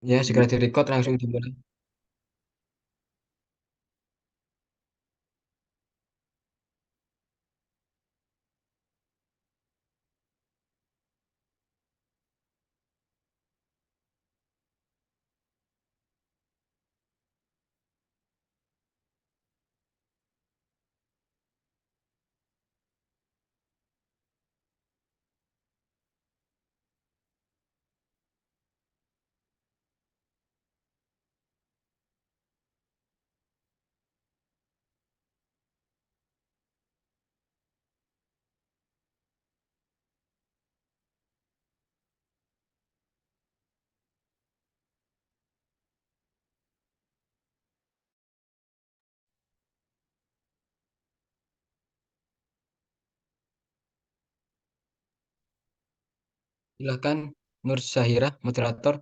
Ya, segera direcord langsung dimulai. Silakan Nur Syahira, moderator.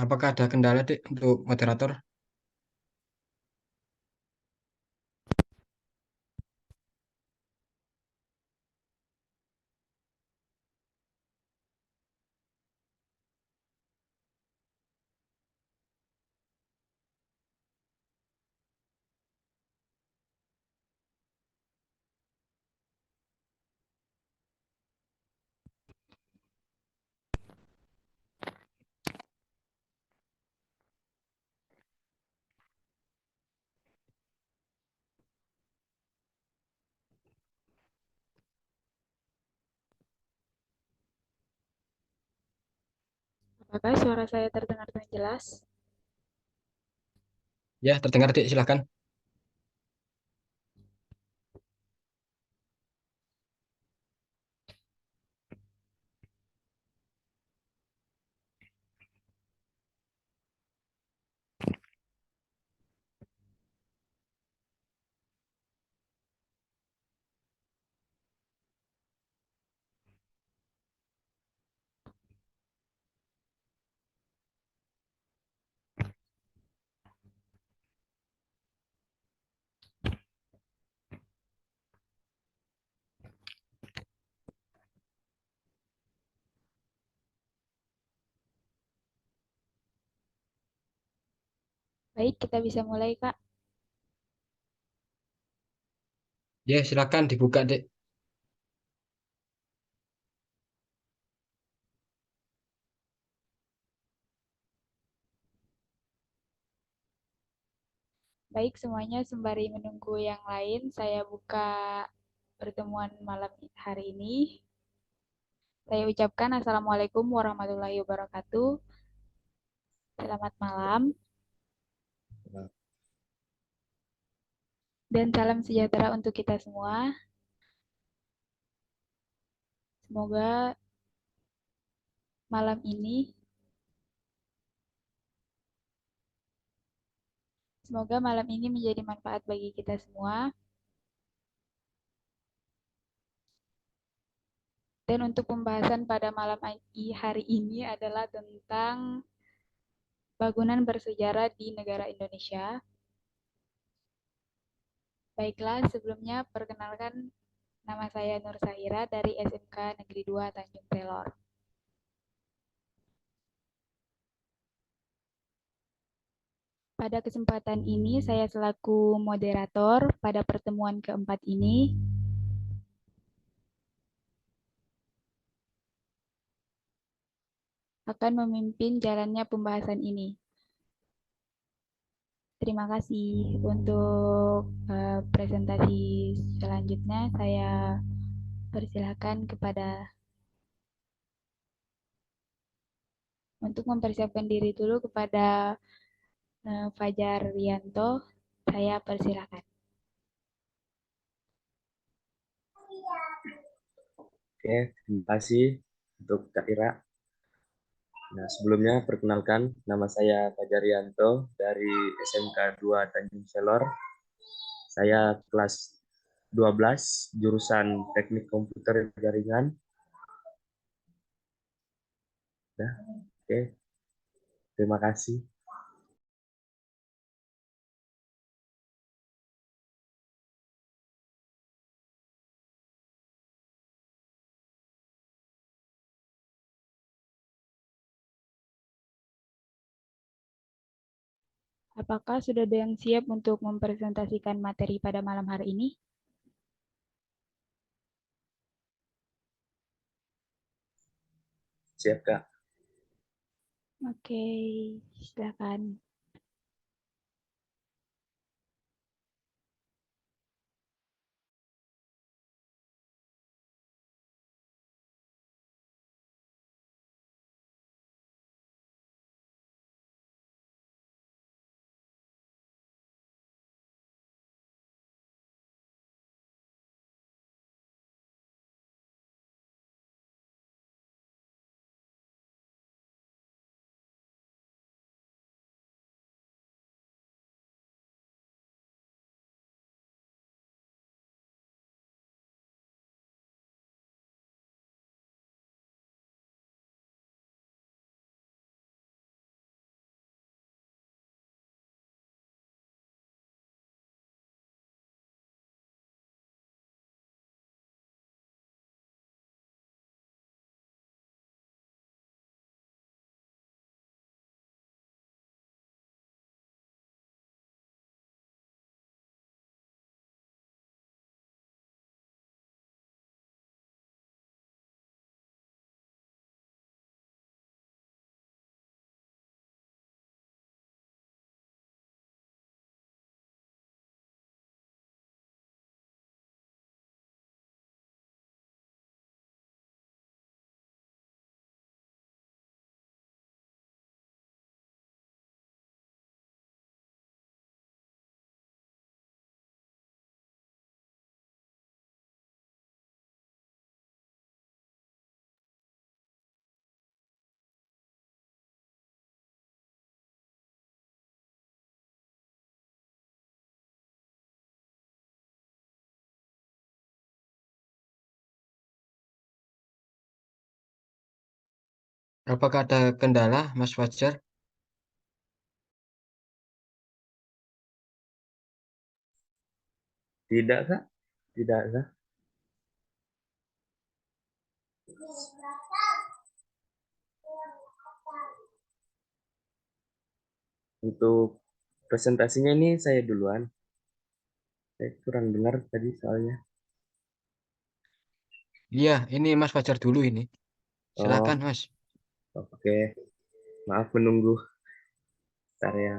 Apakah ada kendala, Dek, untuk moderator? Apakah suara saya terdengar dengan jelas? Ya, terdengar, Dek, silakan. Baik, kita bisa mulai, Kak. Ya, silakan dibuka, Dek. Baik, semuanya sembari menunggu yang lain, saya buka pertemuan malam hari ini. Saya ucapkan Assalamualaikum warahmatullahi wabarakatuh. Selamat malam dan salam sejahtera untuk kita semua. Semoga malam ini, semoga malam ini menjadi manfaat bagi kita semua. Dan untuk pembahasan pada malam hari ini adalah tentang bangunan bersejarah di negara Indonesia. Baiklah, sebelumnya perkenalkan nama saya Nur Sahira dari SMK Negeri 2 Tanjung Selor. Pada kesempatan ini, saya selaku moderator pada pertemuan keempat ini akan memimpin jalannya pembahasan ini. Terima kasih. Untuk presentasi selanjutnya, saya persilakan kepada untuk mempersiapkan diri dulu kepada Fajar Rianto. Saya persilakan. Oke, terima kasih untuk Kak Ira. Nah, sebelumnya perkenalkan, nama saya Fajar Rianto dari SMK 2 Tanjung Selor. Saya kelas 12, jurusan Teknik Komputer Jaringan. Nah, oke, terima kasih. Apakah sudah ada yang siap untuk mempresentasikan materi pada malam hari ini? Siap, Kak. Oke, silakan. Apakah ada kendala, Mas Fajar? Tidak, Kak? Tidak, Kak? Untuk presentasinya ini saya duluan. Saya kurang dengar tadi soalnya. Iya, ini Mas Fajar dulu ini. Silakan, Oh, Mas. oke. Maaf menunggu. Bentar ya.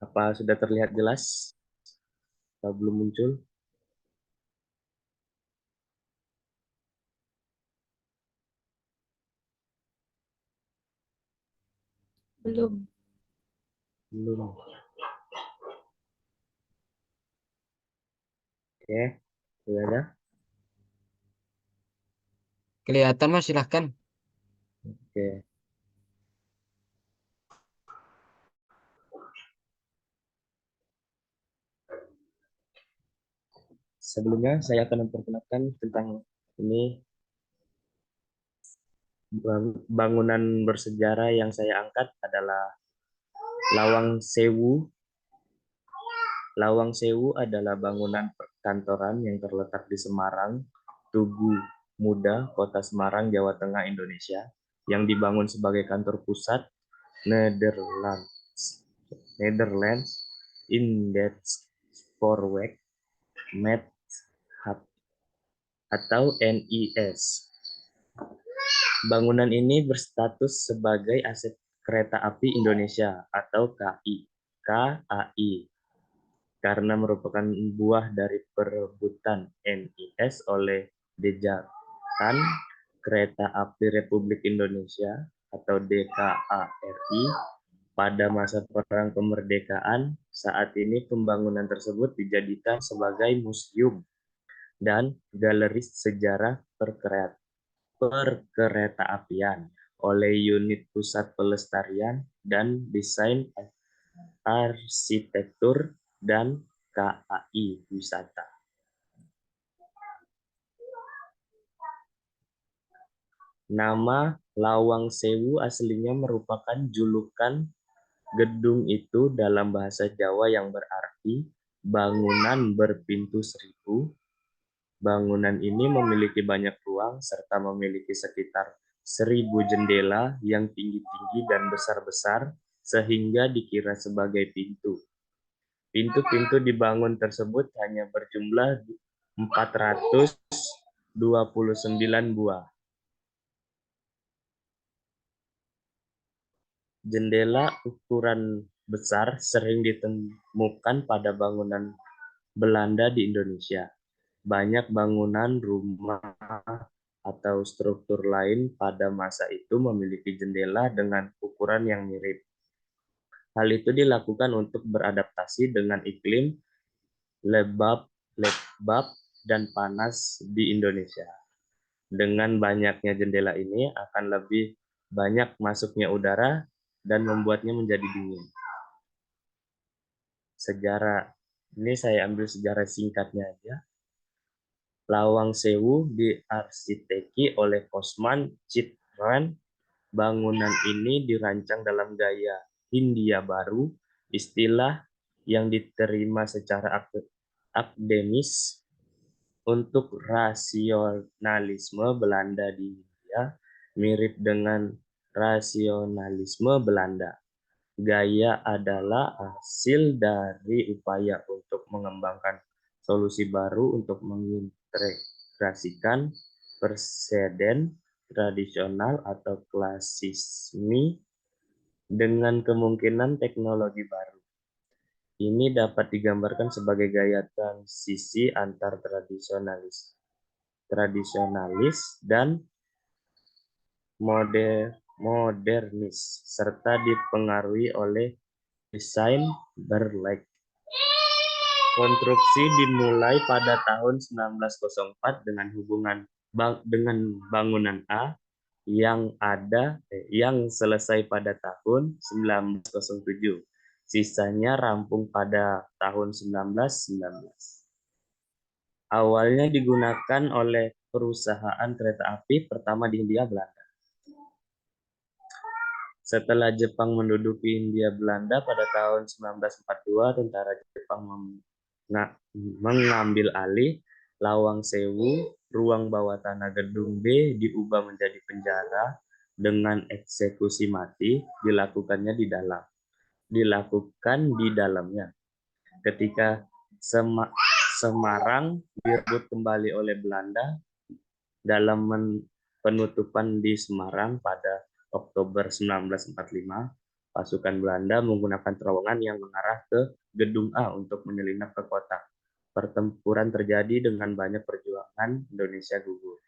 Apa sudah terlihat jelas? Atau belum muncul? Belum. Belum. Oke, sudah ada. Kelihatan, Mas, silakan. Oke. Sebelumnya saya akan memperkenalkan tentang ini bangunan bersejarah yang saya angkat adalah Lawang Sewu. Lawang Sewu adalah bangunan perkantoran yang terletak di Semarang, Tugu Muda, Kota Semarang, Jawa Tengah, Indonesia, yang dibangun sebagai kantor pusat Netherlands Spoorweg Met atau NIS. Bangunan ini berstatus sebagai aset Kereta Api Indonesia atau KAI karena merupakan buah dari perebutan NIS oleh Dejatan Kereta Api Republik Indonesia atau DKARI pada masa Perang Kemerdekaan. Saat ini pembangunan tersebut dijadikan sebagai museum dan galeri sejarah perkeretaapian oleh Unit Pusat Pelestarian dan Desain Arsitektur dan KAI Wisata. Nama Lawang Sewu aslinya merupakan julukan gedung itu dalam bahasa Jawa yang berarti bangunan berpintu seribu. Bangunan ini memiliki banyak ruang serta memiliki sekitar 1.000 jendela yang tinggi-tinggi dan besar-besar sehingga dikira sebagai pintu. Pintu-pintu dibangun tersebut hanya berjumlah 429 buah. Jendela ukuran besar sering ditemukan pada bangunan Belanda di Indonesia. Banyak bangunan rumah atau struktur lain pada masa itu memiliki jendela dengan ukuran yang mirip. Hal itu dilakukan untuk beradaptasi dengan iklim lembab dan panas di Indonesia. Dengan banyaknya jendela ini akan lebih banyak masuknya udara dan membuatnya menjadi dingin. Sejarah ini saya ambil sejarah singkatnya aja. Lawang Sewu diarsiteki oleh Osman Chitran. Bangunan ini dirancang dalam gaya Hindia Baru, istilah yang diterima secara akademis untuk rasionalisme Belanda di India, mirip dengan rasionalisme Belanda. Gaya adalah hasil dari upaya untuk mengembangkan solusi baru untuk mengintegrasikan preseden tradisional atau klasisme dengan kemungkinan teknologi baru. Ini dapat digambarkan sebagai gaya transisi antar tradisionalis dan modernis, serta dipengaruhi oleh desain Berlek. Konstruksi dimulai pada tahun 1904 dengan bangunan A yang selesai pada tahun 1907. Sisanya rampung pada tahun 1919. Awalnya digunakan oleh perusahaan kereta api pertama di Hindia Belanda. Setelah Jepang menduduki Hindia Belanda pada tahun 1942, tentara Jepang mengambil alih Lawang Sewu. Ruang bawah tanah gedung B diubah menjadi penjara dengan eksekusi mati dilakukan di dalamnya. Ketika Semarang direbut kembali oleh Belanda dalam penutupan di Semarang pada Oktober 1945, pasukan Belanda menggunakan terowongan yang mengarah ke Gedung A untuk menyelinap ke kota. Pertempuran terjadi dengan banyak perjuangan Indonesia gugur.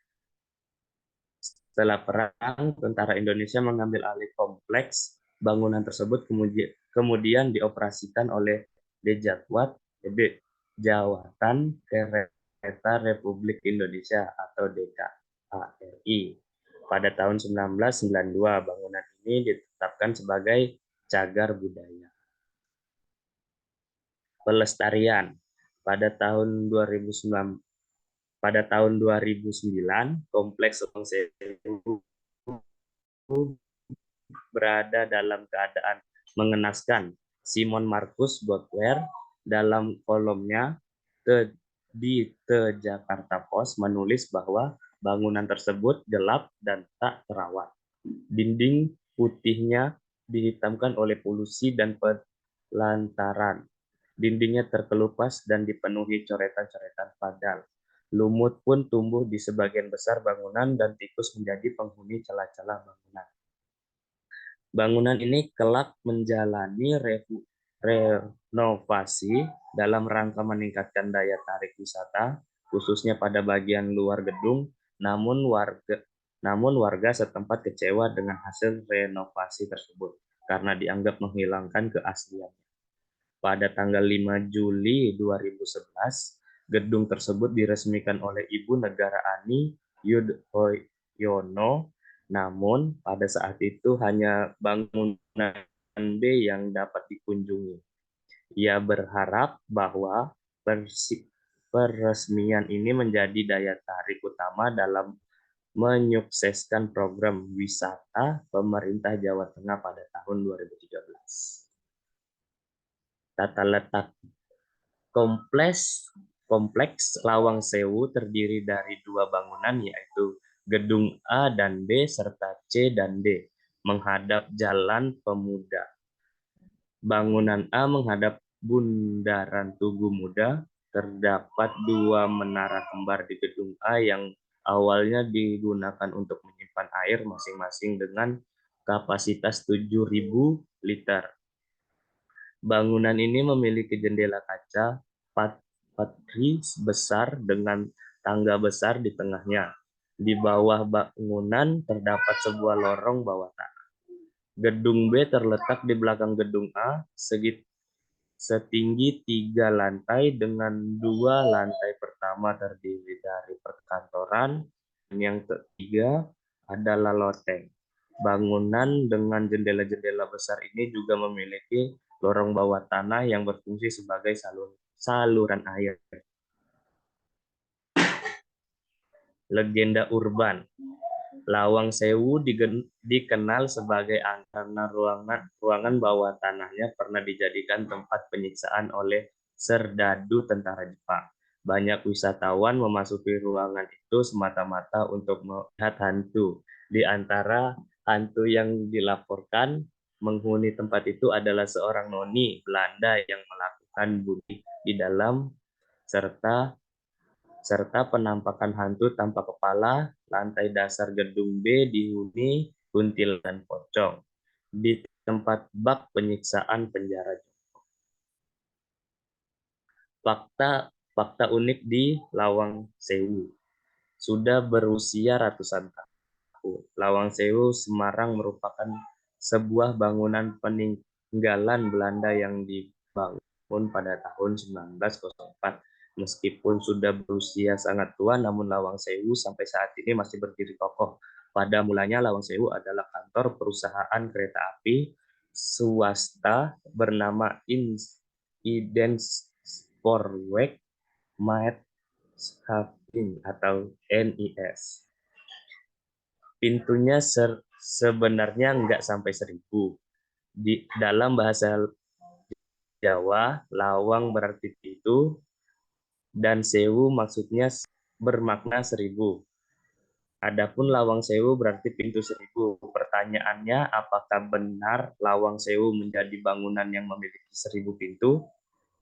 Setelah perang, tentara Indonesia mengambil alih kompleks bangunan tersebut kemudian dioperasikan oleh Dejawatan Kereta Republik Indonesia atau DKARI. Pada tahun 1992, bangunan ini ditetapkan sebagai cagar budaya. Pelestarian. Pada tahun 2009, Kompleks Lawang Sewu berada dalam keadaan mengenaskan. Simon Marcus Butler dalam kolomnya di The Jakarta Post menulis bahwa bangunan tersebut gelap dan tak terawat. Dinding putihnya dihitamkan oleh polusi dan pelantaran. Dindingnya terkelupas dan dipenuhi coretan-coretan padal. Lumut pun tumbuh di sebagian besar bangunan dan tikus menjadi penghuni celah-celah bangunan. Bangunan ini kelak menjalani renovasi dalam rangka meningkatkan daya tarik wisata, khususnya pada bagian luar gedung, namun warga setempat kecewa dengan hasil renovasi tersebut karena dianggap menghilangkan keaslian. Pada tanggal 5 Juli 2011, gedung tersebut diresmikan oleh Ibu Negara Ani Yudhoyono. Namun pada saat itu hanya bangunan B yang dapat dikunjungi. Ia berharap bahwa peresmian ini menjadi daya tarik utama dalam menyukseskan program wisata pemerintah Jawa Tengah pada tahun 2013. Tata letak Kompleks Lawang Sewu terdiri dari dua bangunan, yaitu Gedung A dan B serta C dan D, menghadap Jalan Pemuda. Bangunan A menghadap Bundaran Tugu Muda. Terdapat dua menara kembar di Gedung A yang awalnya digunakan untuk menyimpan air masing-masing dengan kapasitas 7.000 liter. Bangunan ini memiliki jendela kaca patri besar dengan tangga besar di tengahnya. Di bawah bangunan terdapat sebuah lorong bawah tanah. Gedung B terletak di belakang gedung A, setinggi 3 lantai dengan 2 lantai pertama terdiri dari perkantoran, dan yang ketiga adalah loteng. Bangunan dengan jendela-jendela besar ini juga memiliki lorong bawah tanah yang berfungsi sebagai saluran air. Legenda urban. Lawang Sewu dikenal sebagai karena ruangan bawah tanahnya pernah dijadikan tempat penyiksaan oleh serdadu tentara Jepang. Banyak wisatawan memasuki ruangan itu semata-mata untuk melihat hantu. Di antara hantu yang dilaporkan menghuni tempat itu adalah seorang noni Belanda yang melakukan bunuh di dalam serta penampakan hantu tanpa kepala. Lantai dasar gedung B dihuni kuntilanak dan pocong. Di tempat bak penyiksaan penjara. Fakta unik di Lawang Sewu. Sudah berusia ratusan tahun. Lawang Sewu, Semarang merupakan sebuah bangunan peninggalan Belanda yang dibangun pada tahun 1904. Meskipun sudah berusia sangat tua, namun Lawang Sewu sampai saat ini masih berdiri kokoh. Pada mulanya Lawang Sewu adalah kantor perusahaan kereta api swasta bernama Spoorweg Maatschappij atau NIS. Pintunya sebenarnya nggak sampai 1.000. Dalam bahasa Jawa, lawang berarti pintu, dan sewu maksudnya bermakna 1.000. Adapun Lawang Sewu berarti pintu 1.000. Pertanyaannya, apakah benar Lawang Sewu menjadi bangunan yang memiliki 1.000 pintu?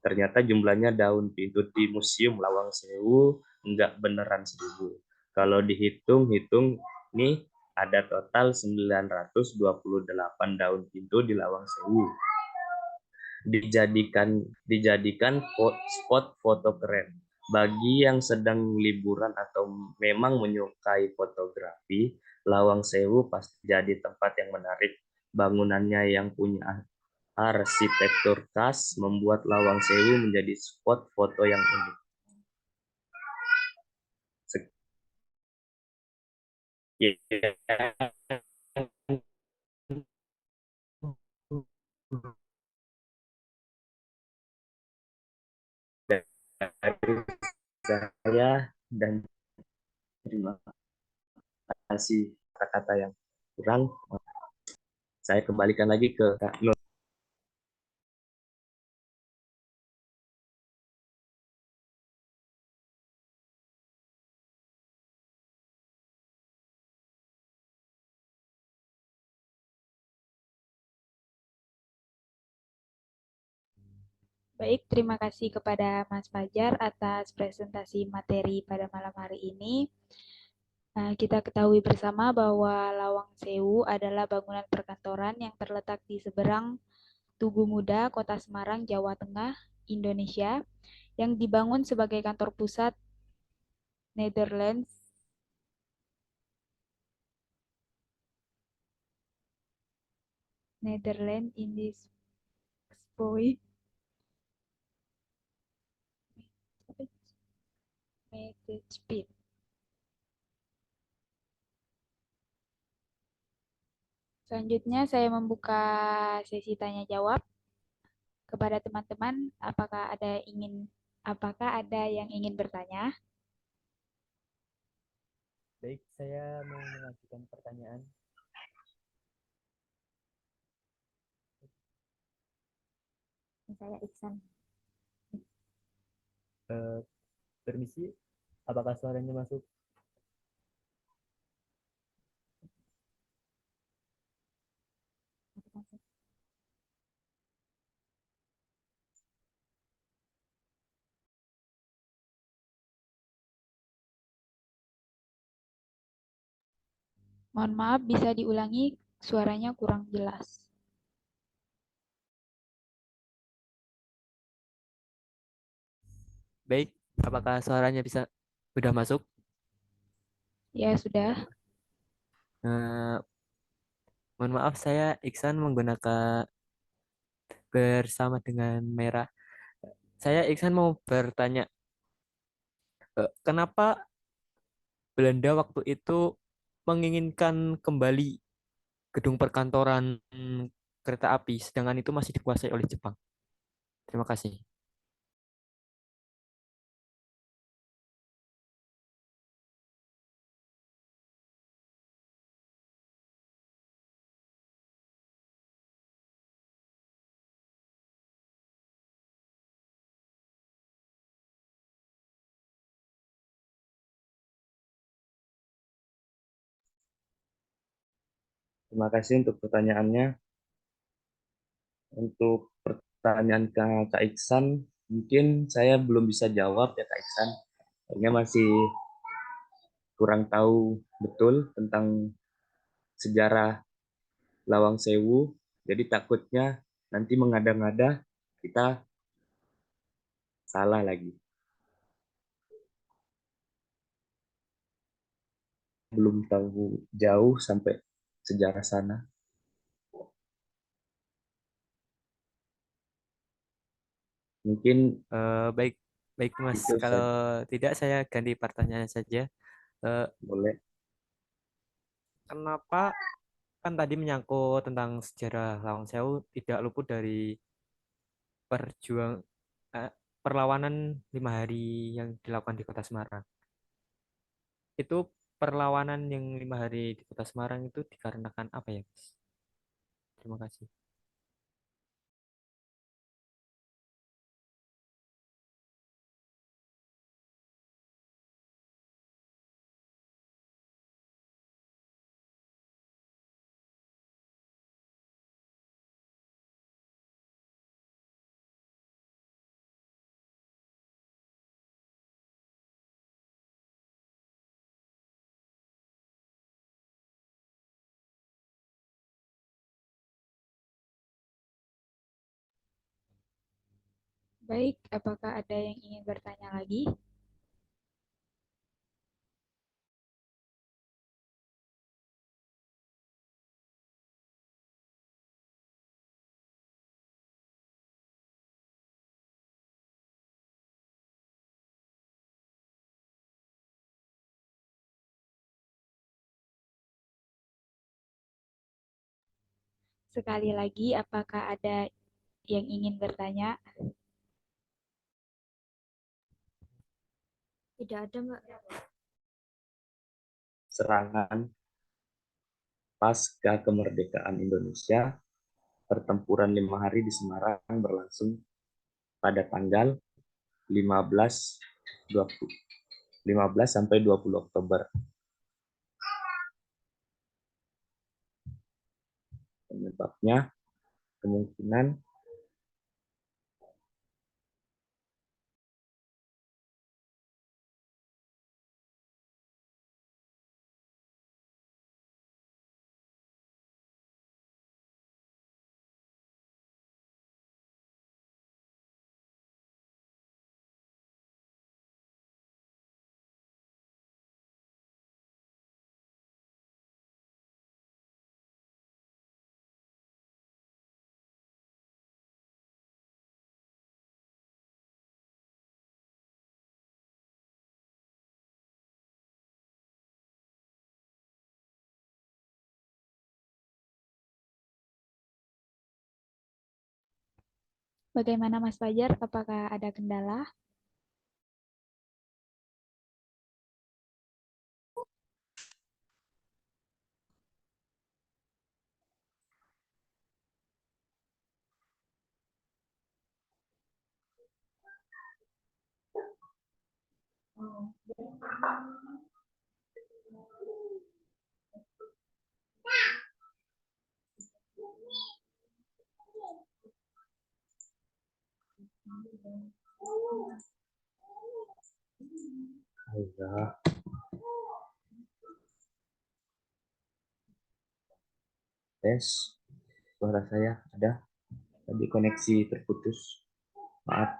Ternyata jumlahnya daun pintu di Museum Lawang Sewu enggak beneran 1.000. Kalau dihitung-hitung nih ada total 928 daun pintu di Lawang Sewu. Dijadikan spot foto keren. Bagi yang sedang liburan atau memang menyukai fotografi, Lawang Sewu pasti jadi tempat yang menarik. Bangunannya yang punya arsitektur khas membuat Lawang Sewu menjadi spot foto yang unik. saya dan terima kasih kata-kata yang kurang. Saya kembalikan lagi ke Kak Nur. Baik, terima kasih kepada Mas Fajar atas presentasi materi pada malam hari ini. Kita ketahui bersama bahwa Lawang Sewu adalah bangunan perkantoran yang terletak di seberang Tugu Muda, Kota Semarang, Jawa Tengah, Indonesia, yang dibangun sebagai kantor pusat Netherlands in this boy Speed. Selanjutnya saya membuka sesi tanya jawab kepada teman-teman. Apakah ada yang ingin bertanya? Baik, saya mau mengajukan pertanyaan. Saya Iksan. Permisi, apakah suaranya masuk? Mohon maaf, bisa diulangi, suaranya kurang jelas. Baik, apakah suaranya sudah masuk? Ya, sudah. Eh, Mohon maaf, saya Iksan menggunakan bersama dengan Merah. Saya Iksan mau bertanya, kenapa Belanda waktu itu menginginkan kembali gedung perkantoran kereta api, sedangkan itu masih dikuasai oleh Jepang? Terima kasih. Terima kasih untuk pertanyaannya. Untuk pertanyaan Kak Iksan, mungkin saya belum bisa jawab ya Kak Iksan. Karena masih kurang tahu betul tentang sejarah Lawang Sewu. Jadi takutnya nanti mengada-ngada kita salah lagi. Belum tahu jauh sampai sejarah sana. Mungkin Baik, baik Mas. itu Kalau saja. tidak, saya ganti pertanyaan saja. Eh, Boleh. Kenapa kan tadi menyangkut tentang sejarah Lawang Sewu tidak luput dari perjuang eh, perlawanan 5 hari yang dilakukan di Kota Semarang. Itu perlawanan yang 5 hari di Kota Semarang itu dikarenakan apa ya, Mas? Terima kasih. Baik, apakah ada yang ingin bertanya lagi? Sekali lagi, apakah ada yang ingin bertanya? Tidak ada, Mbak. Serangan pasca kemerdekaan Indonesia, pertempuran 5 hari di Semarang berlangsung pada tanggal 15 20 15 sampai 20 Oktober. Penyebabnya kemungkinan Bagaimana Mas Fajar? Apakah ada kendala? ya, tes suara saya ada, tadi koneksi terputus, maaf.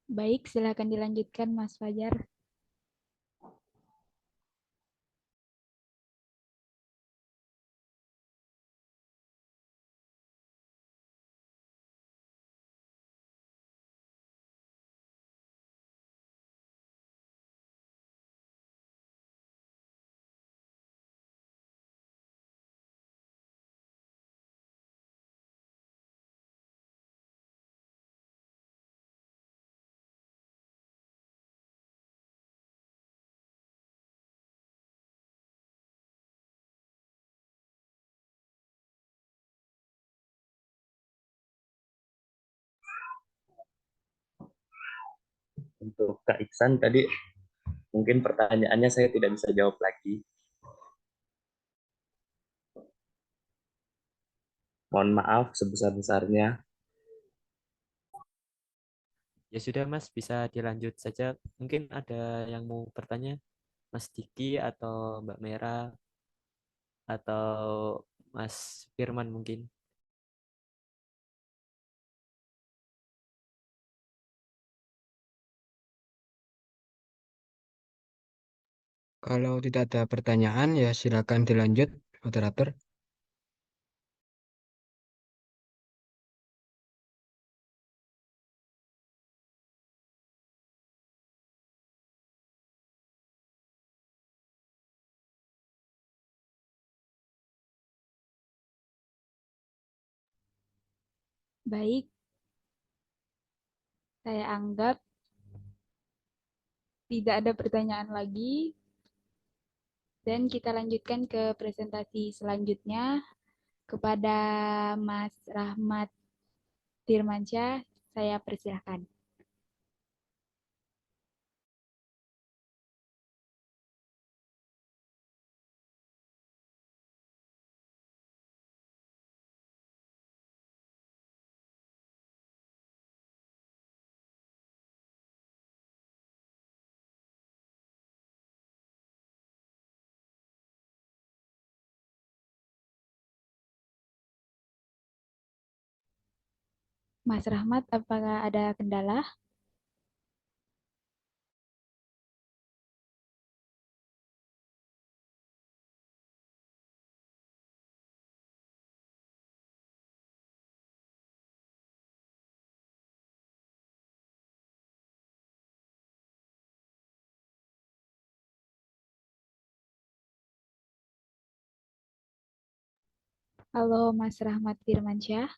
Baik, silakan dilanjutkan Mas Fajar. Untuk Kak Iksan tadi mungkin pertanyaannya saya tidak bisa jawab lagi. Mohon maaf sebesar-besarnya. Ya sudah Mas, bisa dilanjut saja. Mungkin ada yang mau bertanya, Mas Diki atau Mbak Mera atau Mas Firman mungkin. Kalau tidak ada pertanyaan, ya silakan dilanjut, moderator. Baik, saya anggap tidak ada pertanyaan lagi. Dan kita lanjutkan ke presentasi selanjutnya kepada Mas Rahmat Firmansyah. Saya persilahkan. Mas Rahmat, apakah ada kendala? Halo Mas Rahmat Firmansyah.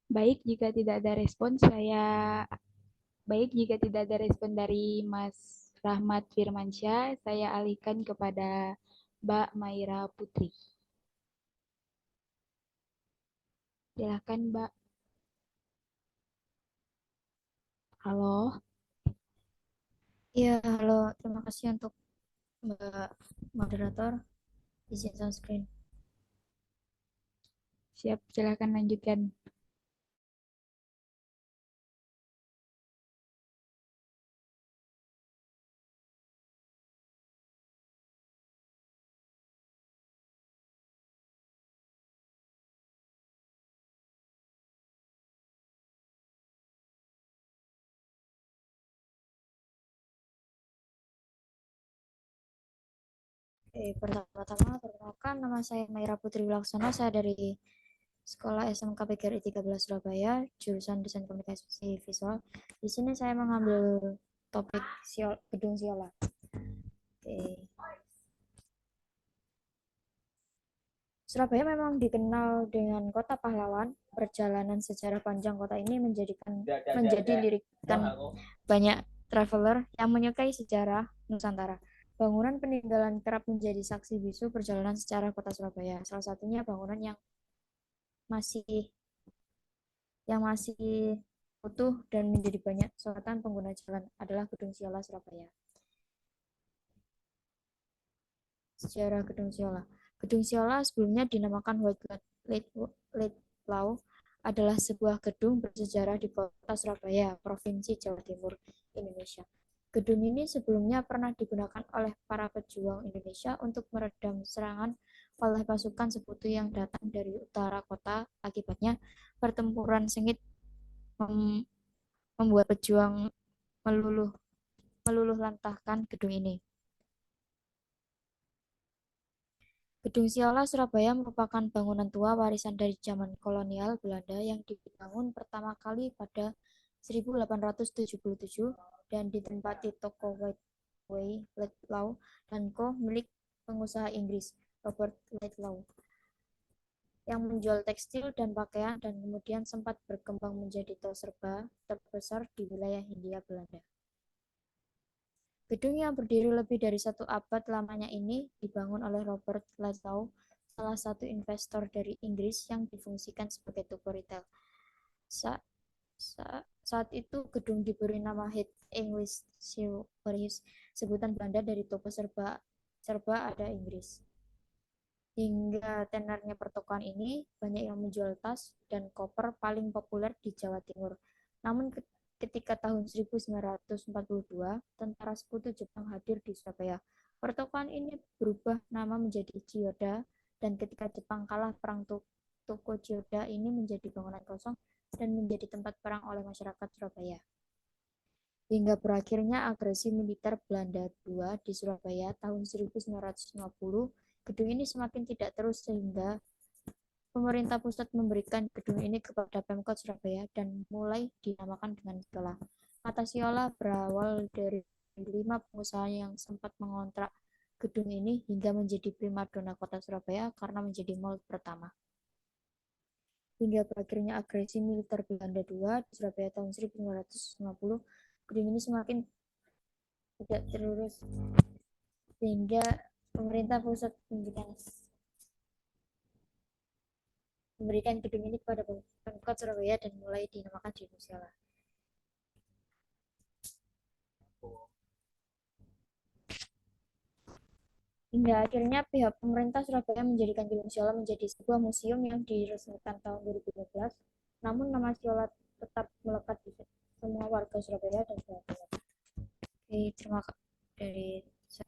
Baik, jika tidak ada respon, dari Mas Rahmat Firmansyah, saya alihkan kepada Mbak Maira Putri. Silakan, Mbak. Halo. Ya, halo. Terima kasih untuk Mbak Moderator. Izin screen. Siap, silakan lanjutkan. Pertama-tama perkenalkan, nama saya Maira Putri Wilaksana. Saya dari Sekolah SMK PGRI 13 Surabaya, jurusan Desain Komunikasi Visual. Di sini saya mengambil topik gedung Siola. Surabaya memang dikenal dengan kota pahlawan. Perjalanan sejarah panjang kota ini menjadi lirikan banyak traveler yang menyukai sejarah Nusantara. Bangunan peninggalan kerap menjadi saksi bisu perjalanan sejarah kota Surabaya. Salah satunya bangunan masih yang masih utuh dan menjadi banyak sorotan pengguna jalan adalah Gedung Siola Surabaya. Sejarah Gedung Siola. Gedung Siola sebelumnya dinamakan White Law, adalah sebuah gedung bersejarah di kota Surabaya, Provinsi Jawa Timur, Indonesia. Gedung ini sebelumnya pernah digunakan oleh para pejuang Indonesia untuk meredam serangan oleh pasukan sekutu yang datang dari utara kota. Akibatnya, pertempuran sengit membuat pejuang meluluh lantahkan gedung ini. Gedung Siola Surabaya merupakan bangunan tua warisan dari zaman kolonial Belanda yang dibangun pertama kali pada 1877 dan ditempati toko Whiteway Laidlaw dan Co. milik pengusaha Inggris Robert Laidlaw yang menjual tekstil dan pakaian dan kemudian sempat berkembang menjadi toko serba terbesar di wilayah Hindia Belanda. Gedung yang berdiri lebih dari 1 abad lamanya ini dibangun oleh Robert Laidlaw, salah satu investor dari Inggris yang difungsikan sebagai toko retail. Saat itu gedung diberi nama Head English Series, sebutan Belanda dari toko serba ada Inggris. Hingga tenernya pertokoan ini, banyak yang menjual tas dan koper paling populer di Jawa Timur. Namun ketika tahun 1942, tentara sekutu Jepang hadir di Surabaya. Pertokoan ini berubah nama menjadi Chiyoda, dan ketika Jepang kalah perang, toko Chiyoda ini menjadi bangunan kosong dan menjadi tempat perang oleh masyarakat Surabaya. Hingga berakhirnya agresi militer Belanda II di Surabaya tahun 1950, gedung ini semakin tidak terus sehingga pemerintah pusat memberikan gedung ini kepada Pemkot Surabaya dan mulai dinamakan dengan Siola. Kata Siola berawal dari 5 pengusaha yang sempat mengontrak gedung ini hingga menjadi primadona kota Surabaya karena menjadi mal pertama. Hingga berakhirnya agresi militer Belanda II di Surabaya tahun 1950, gedung ini semakin tidak terurus sehingga pemerintah pusat memberikan gedung ini kepada Pemkot Surabaya dan mulai dinamakan Gedung Siola. Hingga akhirnya pihak pemerintah Surabaya menjadikan Gedung Siola menjadi sebuah museum yang diresmikan tahun 2012. Namun nama Siola tetap melekat di semua warga Surabaya dan Jawa Timur.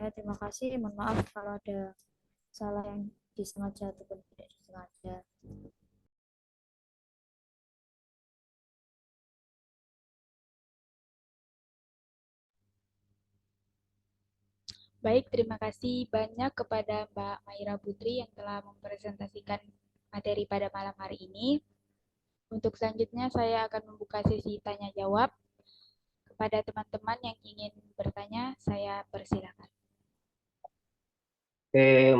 Terima kasih. Mohon maaf kalau ada salah yang disengaja ataupun tidak disengaja. Baik, terima kasih banyak kepada Mbak Maira Putri yang telah mempresentasikan materi pada malam hari ini. Untuk selanjutnya saya akan membuka sesi tanya jawab. Kepada teman-teman yang ingin bertanya, saya persilakan. Oke,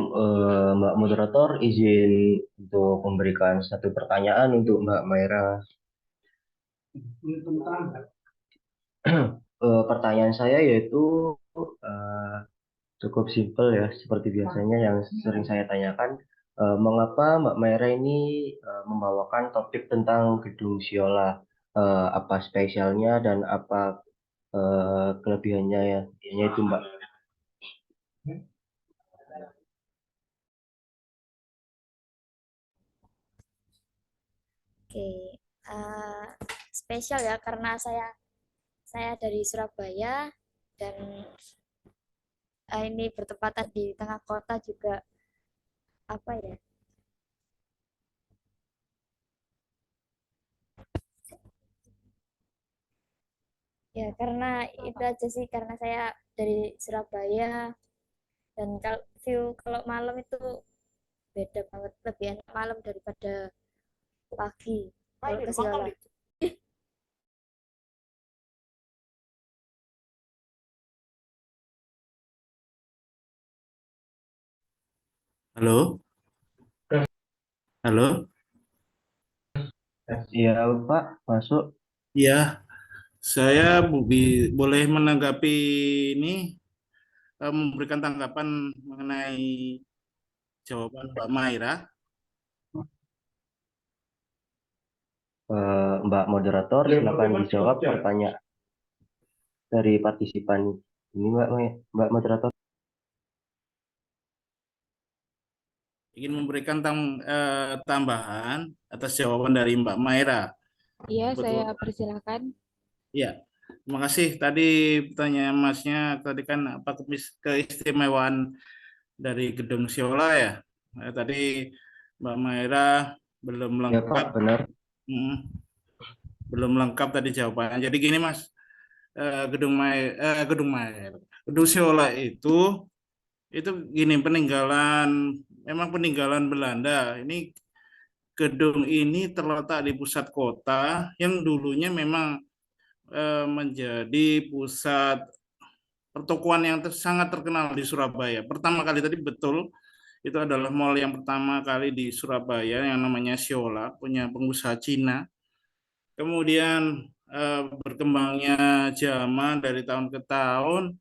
Mbak Moderator, izin untuk memberikan satu pertanyaan untuk Mbak Maira. Pertanyaan saya yaitu eh, cukup simpel ya, seperti biasanya yang sering saya tanyakan. Mengapa Mbak Maira ini membawakan topik tentang gedung Siola? Apa spesialnya dan apa kelebihannya ya? Yaitu Mbak. Oke, eh, spesial ya karena saya dari Surabaya dan ini bertepatan di tengah kota juga apa ya? Ya karena itu aja sih karena saya dari Surabaya dan kalau view kalau malam itu beda banget, lebih enak malam daripada pagi kalau ke Siola. Halo, halo. Iya Pak, masuk. Ya, saya boleh menanggapi ini, memberikan tanggapan mengenai jawaban Mbak Maira. Mbak Moderator, silakan dijawab pertanyaan dari partisipan ini Mbak Moderator. Ingin memberikan tambahan atas jawaban dari Mbak Maira. Iya, Betul. saya persilakan. Ya, terima kasih. Tadi pertanyaan Masnya tadi kan apa keistimewaan dari gedung Siola ya? Tadi Mbak Maira belum Ya lengkap. Pak, benar. Belum lengkap tadi jawabannya. Jadi gini Mas, gedung Siola itu gini memang peninggalan Belanda. Ini gedung ini terletak di pusat kota yang dulunya memang menjadi pusat pertokoan yang sangat terkenal di Surabaya. Pertama kali tadi betul itu adalah mall yang pertama kali di Surabaya yang namanya Siola, punya pengusaha Cina. Kemudian berkembangnya zaman dari tahun ke tahun,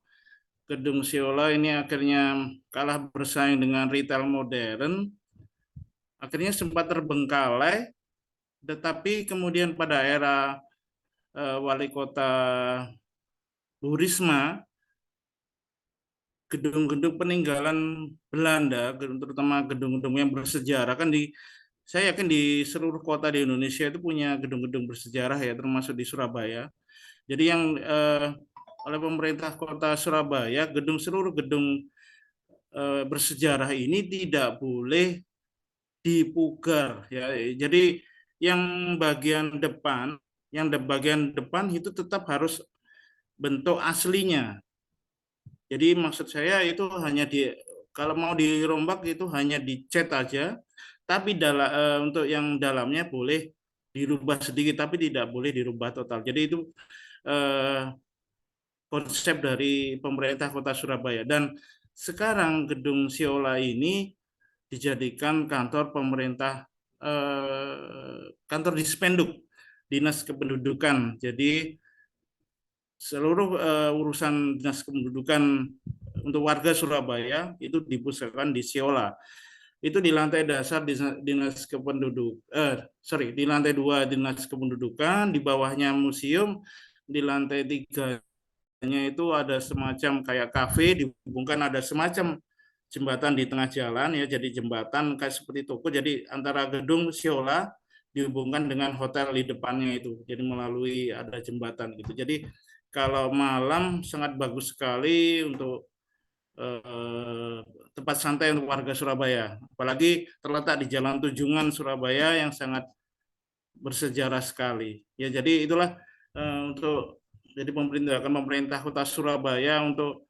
gedung Siola ini akhirnya kalah bersaing dengan retail modern, akhirnya sempat terbengkalai, tetapi kemudian pada era wali kota Bu Risma, gedung-gedung peninggalan Belanda, terutama gedung-gedung yang bersejarah kan saya yakin di seluruh kota di Indonesia itu punya gedung-gedung bersejarah ya, termasuk di Surabaya. Jadi yang oleh pemerintah kota Surabaya, seluruh gedung bersejarah ini tidak boleh dipugar ya. Jadi yang bagian depan itu tetap harus bentuk aslinya. Jadi maksud saya itu kalau mau dirombak itu hanya dicat aja, tapi untuk yang dalamnya boleh dirubah sedikit, tapi tidak boleh dirubah total. Jadi itu konsep dari pemerintah Kota Surabaya. Dan sekarang gedung Siola ini dijadikan kantor pemerintah, kantor Dispenduk, Dinas Kependudukan. Jadi seluruh urusan dinas kependudukan untuk warga Surabaya itu dipusatkan di Siola. Itu di lantai dasar dinas kependuduk, di lantai 2 dinas kependudukan, di bawahnya museum, di lantai 3 itu ada semacam kayak kafe, dihubungkan ada semacam jembatan di tengah jalan ya, jadi jembatan kayak seperti toko, jadi antara gedung Siola dihubungkan dengan hotel di depannya itu, jadi melalui ada jembatan gitu. Jadi kalau malam sangat bagus sekali untuk tempat santai untuk warga Surabaya, apalagi terletak di Jalan Tunjungan Surabaya yang sangat bersejarah sekali ya. Jadi itulah untuk jadi pemerintah Kota Surabaya untuk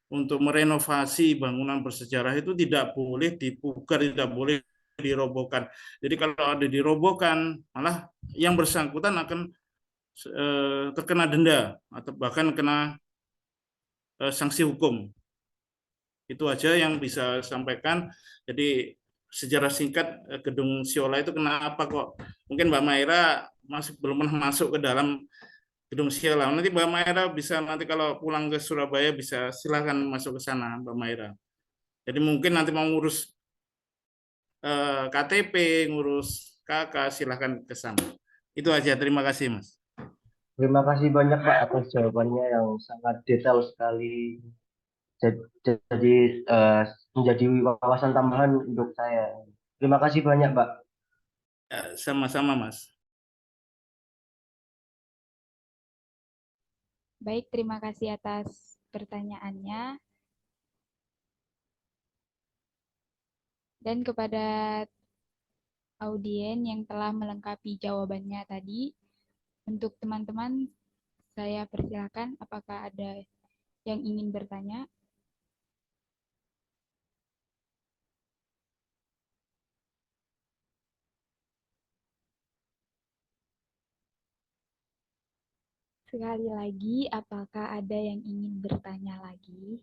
untuk merenovasi bangunan bersejarah itu tidak boleh dipugar, tidak boleh dirobohkan. Jadi kalau ada dirobohkan, malah yang bersangkutan akan terkena denda atau bahkan kena sanksi hukum. Itu aja yang bisa sampaikan. Jadi sejarah singkat gedung Siola itu kenapa kok? Mungkin Mbak Maira masih belum pernah masuk ke dalam gedung Siola. Nanti Mbak Maira bisa nanti kalau pulang ke Surabaya bisa silakan masuk ke sana Mbak Maira. Jadi mungkin nanti mau ngurus KTP, ngurus KK, silahkan ke sana. Itu aja, terima kasih Mas. Terima kasih banyak Pak atas jawabannya yang sangat detail sekali. Jadi menjadi wawasan tambahan untuk saya. Terima kasih banyak Pak. Ya, sama-sama Mas. Baik, terima kasih atas pertanyaannya. Dan kepada audien yang telah melengkapi jawabannya tadi, untuk teman-teman saya persilakan apakah ada yang ingin bertanya. Sekali lagi, apakah ada yang ingin bertanya lagi?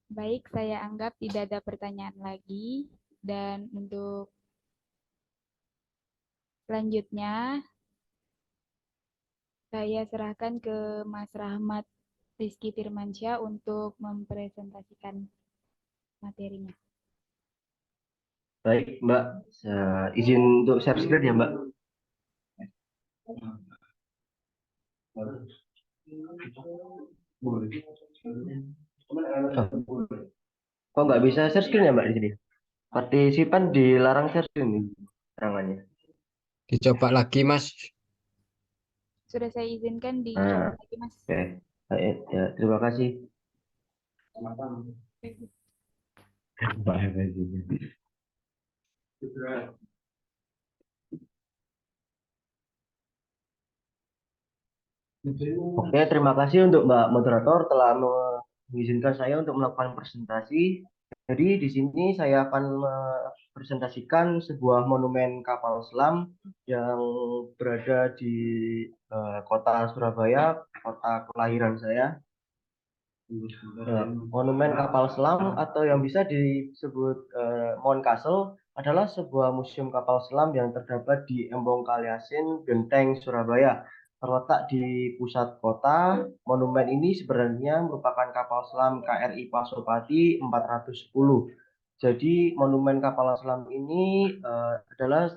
Baik, saya anggap tidak ada pertanyaan lagi. Dan untuk selanjutnya, saya serahkan ke Mas Rahmat Rizky Firmansyah untuk mempresentasikan materinya. Baik Mbak, izin untuk share screen ya Mbak. Kok nggak bisa share screen ya Mbak di sini? Partisipan dilarang share screen nih terangannya. Dicoba lagi, Mas. Sudah saya izinkan di Nah, lagi, Mas. oke. Baik, ya, terima kasih. Oke, terima kasih untuk Mbak Moderator telah mengizinkan saya untuk melakukan presentasi. Jadi di sini saya akan mempresentasikan sebuah monumen kapal selam yang berada di kota Surabaya, kota kelahiran saya. Monumen kapal selam atau yang bisa disebut Mount Castle adalah sebuah museum kapal selam yang terdapat di Embong Kaliasin, Genteng, Surabaya. Terletak di pusat kota, monumen ini sebenarnya merupakan kapal selam KRI Pasopati 410. Jadi monumen kapal selam ini adalah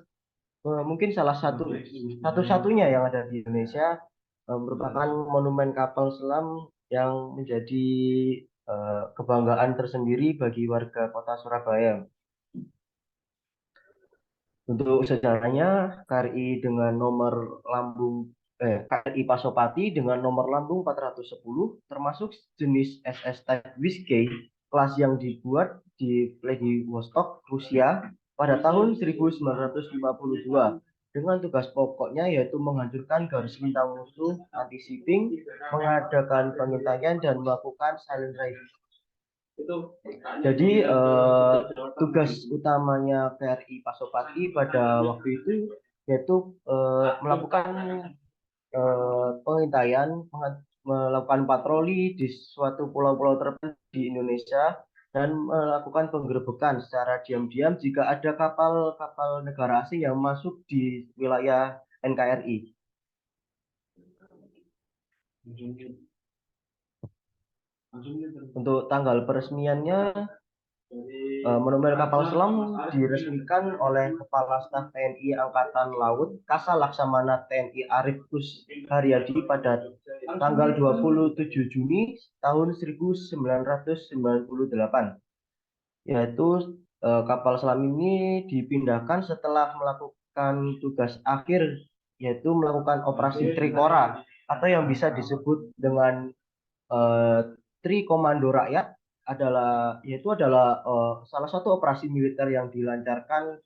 mungkin salah satu-satunya yang ada di Indonesia, merupakan monumen kapal selam yang menjadi kebanggaan tersendiri bagi warga kota Surabaya. Untuk sejarahnya, KRI dengan nomor lambung KRI Pasopati dengan nomor lambung 410 termasuk jenis SS Type Whiskey kelas yang dibuat di Vladivostok, Rusia pada tahun 1952 dengan tugas pokoknya yaitu menghancurkan garis bintang musuh, anti-shipping, mengadakan pengintaian dan melakukan silent raid. Jadi tugas utamanya KRI Pasopati pada waktu itu yaitu melakukan pengintaian, melakukan patroli di suatu pulau-pulau terpencil di Indonesia dan melakukan penggerbekan secara diam-diam jika ada kapal-kapal negara asing yang masuk di wilayah NKRI. Untuk tanggal peresmiannya, monumen kapal selam diresmikan oleh Kepala Staf TNI Angkatan Laut Kasal Laksamana TNI Arief Kus Haryadi pada tanggal 27 Juni tahun 1998, yaitu kapal selam ini dipindahkan setelah melakukan tugas akhir, yaitu melakukan operasi Trikora atau yang bisa disebut dengan eh, Tri Komando Rakyat, salah satu operasi militer yang dilancarkan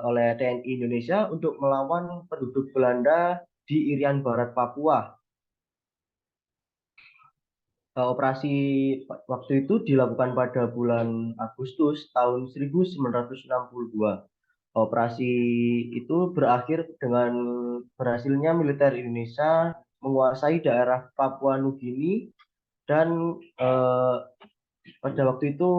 oleh TNI Indonesia untuk melawan penduduk Belanda di Irian Barat, Papua. Operasi waktu itu dilakukan pada bulan Agustus tahun 1962. Operasi itu berakhir dengan berhasilnya militer Indonesia menguasai daerah Papua Nugini dan pada waktu itu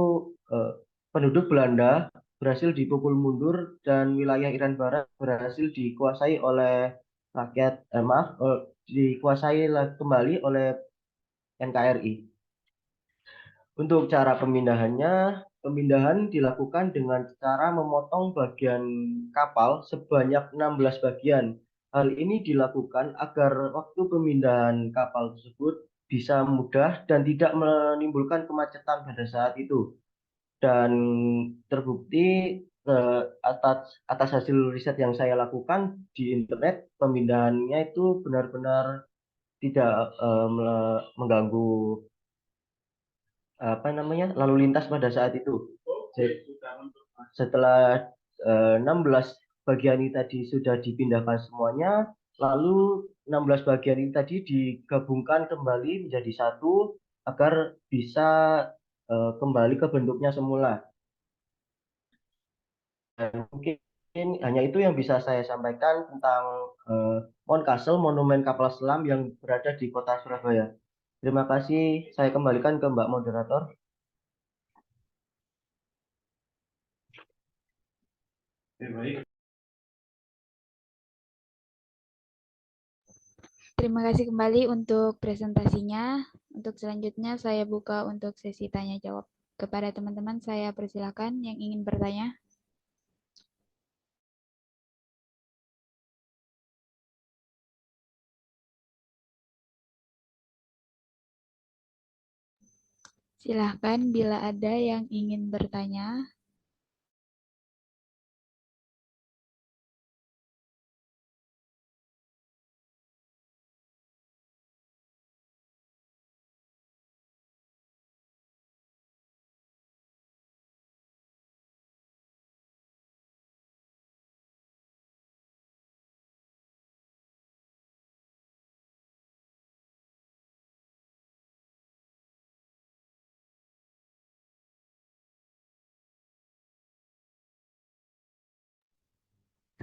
penduduk Belanda berhasil dipukul mundur dan wilayah Irian Barat berhasil dikuasai oleh dikuasai kembali oleh NKRI. Untuk cara pemindahan dilakukan dengan cara memotong bagian kapal sebanyak 16 bagian. Hal ini dilakukan agar waktu pemindahan kapal tersebut bisa mudah dan tidak menimbulkan kemacetan pada saat itu. Dan terbukti atas hasil riset yang saya lakukan di internet, pemindahannya itu benar-benar tidak mengganggu lalu lintas pada saat itu. Setelah 16 bagian ini tadi sudah dipindahkan semuanya, lalu 16 bagian ini tadi digabungkan kembali menjadi satu agar bisa kembali ke bentuknya semula. Dan mungkin hanya itu yang bisa saya sampaikan tentang Mount Monumen Kapal Selam yang berada di Kota Surabaya. Terima kasih, saya kembalikan ke Mbak Moderator. Terima kasih kembali untuk presentasinya. Untuk selanjutnya saya buka untuk sesi tanya jawab. Kepada teman-teman saya persilakan yang ingin bertanya. Silahkan bila ada yang ingin bertanya.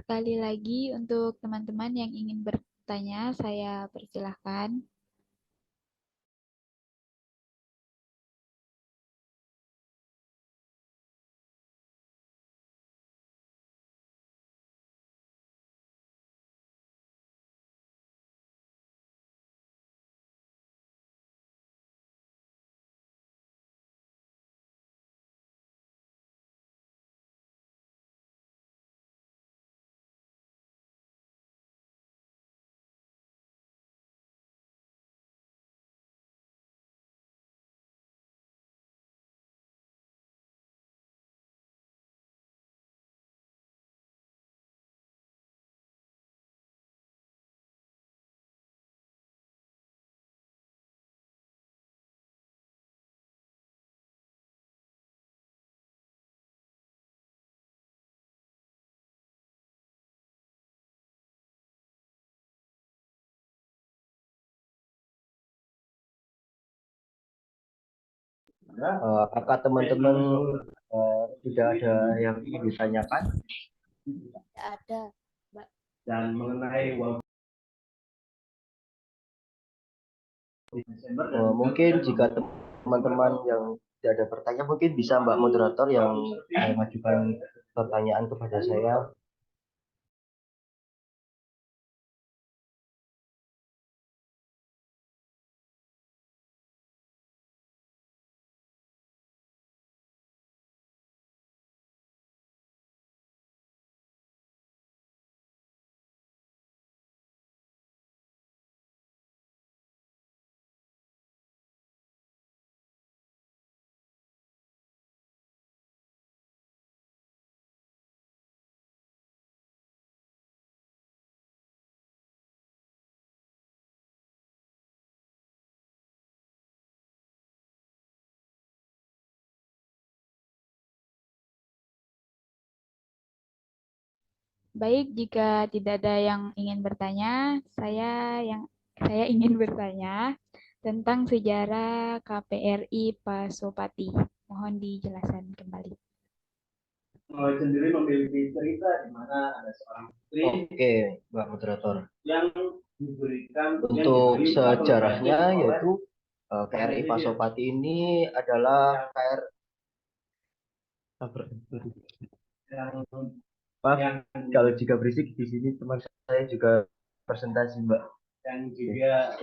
Sekali lagi untuk teman-teman yang ingin bertanya, saya persilahkan. Apakah teman-teman tidak ada yang ingin ditanyakan? Tidak ada, Mbak. Dan mengenai mungkin jika teman-teman yang tidak ada pertanyaan, mungkin bisa Mbak Moderator yang mengajukan pertanyaan kepada saya. Baik, jika tidak ada yang ingin bertanya, saya ingin bertanya tentang sejarah KPRI Pasopati. Mohon dijelaskan kembali. Sendiri memiliki cerita di mana ada seorang putri. Oke, Mbak Moderator. Yang diberikan untuk sejarahnya yaitu KRI Pasopati ini adalah Maaf, kalau jika berisik di sini teman saya juga presentasi, Mbak. Dan juga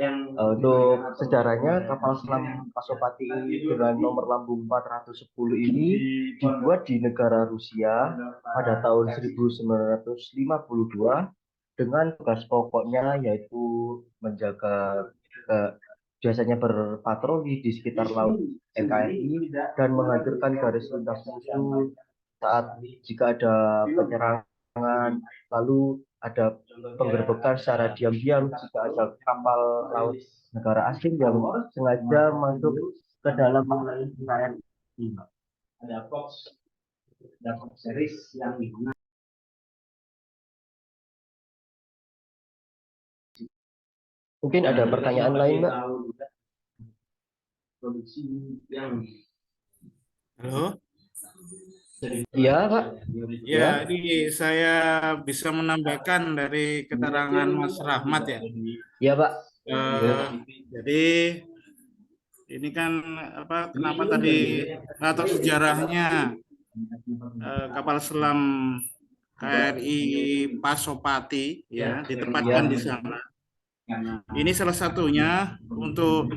untuk sejarahnya kapal selam Pasopati dengan nomor lambung 410 ini dibuat di negara Rusia pada tahun 1952 dengan tugas pokoknya yaitu menjaga biasanya berpatroli di sekitar laut NKRI dan menghancurkan garis lintas musuh saat jika ada penyerangan, lalu ada penggerbekan secara diam-diam jika ada kapal laut negara asing yang sengaja masuk ke dalam NKRI. Ada Fox series yang digunakan. Mungkin ada pertanyaan lain, Mbak? Halo? Iya, Pak. Ya, ini saya bisa menambahkan dari keterangan Mas Rahmat ya. Iya, Pak. Jadi ini kan kenapa tadi atau sejarahnya kapal selam KRI Pasopati ya ditempatkan di sana. Ini salah satunya untuk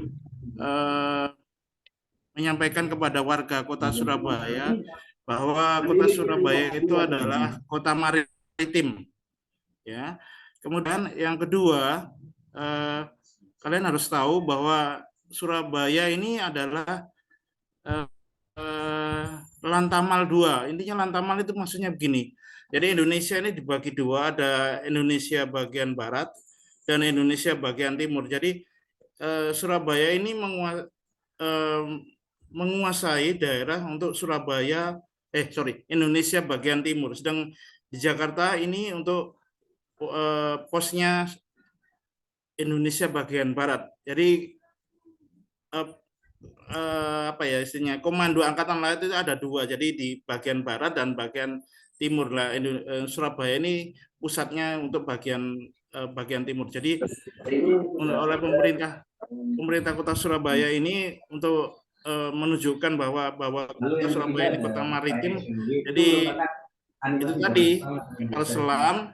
menyampaikan kepada warga kota Surabaya bahwa kota Surabaya itu adalah kota maritim. Ya. Kemudian yang kedua, kalian harus tahu bahwa Surabaya ini adalah Lantamal 2. Intinya Lantamal itu maksudnya begini. Jadi Indonesia ini dibagi dua, ada Indonesia bagian barat dan Indonesia bagian timur. Jadi Surabaya ini menguasai daerah untuk Indonesia bagian timur. Sedang di Jakarta ini untuk posnya Indonesia bagian barat. Jadi istilahnya komando angkatan laut itu ada dua. Jadi di bagian barat dan bagian timur lah. Surabaya ini pusatnya untuk bagian timur. Jadi oleh pemerintah kota Surabaya ini untuk menunjukkan bahwa kota Surabaya ini kota maritim. Jadi itu tadi kapal selam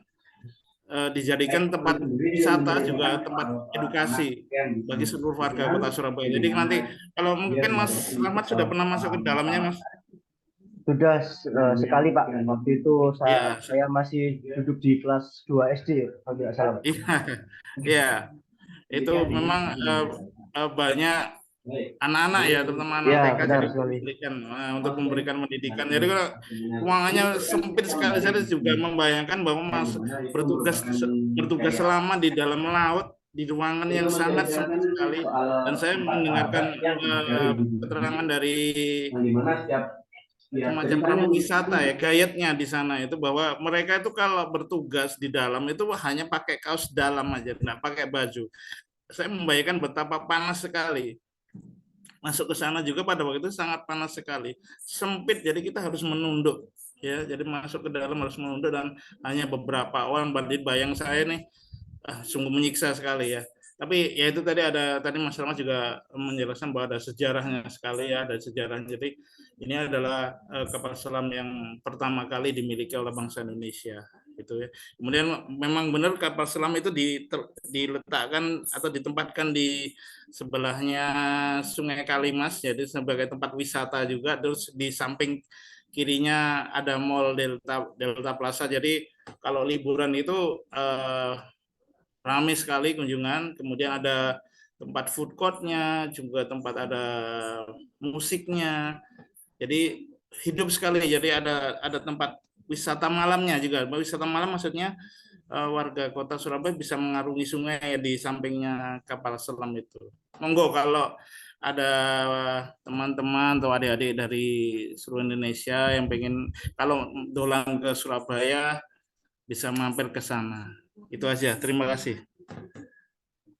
dijadikan tempat wisata juga tempat edukasi bagi seluruh warga kota Surabaya. Jadi nanti kalau mungkin Mas Rahmat sudah pernah masuk ke dalamnya, Mas? Sudah sekali, Pak. Waktu itu saya masih duduk di kelas 2 SD kalau tidak salah. Iya. Itu memang banyak anak-anak ya, terutama anak TK untuk memberikan pendidikan. Jadi kalau ruangannya sempit sekali, saya juga membayangkan bahwa Mas bertugas selama di dalam laut di ruangan yang sangat sempit sekali. Dan saya mendengarkan keterangan dari semacam pramu wisata ya, guide-nya di sana itu bahwa mereka itu kalau bertugas di dalam itu hanya pakai kaos dalam aja, nggak pakai baju. Saya membayangkan betapa panas sekali. Masuk ke sana juga pada waktu itu sangat panas sekali, sempit, jadi kita harus menunduk ya, jadi masuk ke dalam harus menunduk dan hanya beberapa orang. Bayang saya nih sungguh menyiksa sekali ya. Tapi ya itu tadi Mas Rahmat juga menjelaskan bahwa ada sejarahnya sekali ya, ada sejarahnya. Jadi ini adalah kapal selam yang pertama kali dimiliki oleh bangsa Indonesia gitu ya. Kemudian memang benar kapal selam itu diletakkan atau ditempatkan di sebelahnya Sungai Kalimas, jadi sebagai tempat wisata juga. Terus di samping kirinya ada Mall Delta Plaza. Jadi kalau liburan itu ramai sekali kunjungan. Kemudian ada tempat food court-nya, juga tempat ada musiknya. Jadi hidup sekali. Jadi ada tempat wisata malamnya juga. Wisata malam maksudnya warga kota Surabaya bisa mengarungi sungai di sampingnya kapal selam itu. Monggo kalau ada teman-teman atau adik-adik dari seluruh Indonesia yang pengen kalau dolan ke Surabaya, bisa mampir ke sana. Itu aja. Terima kasih.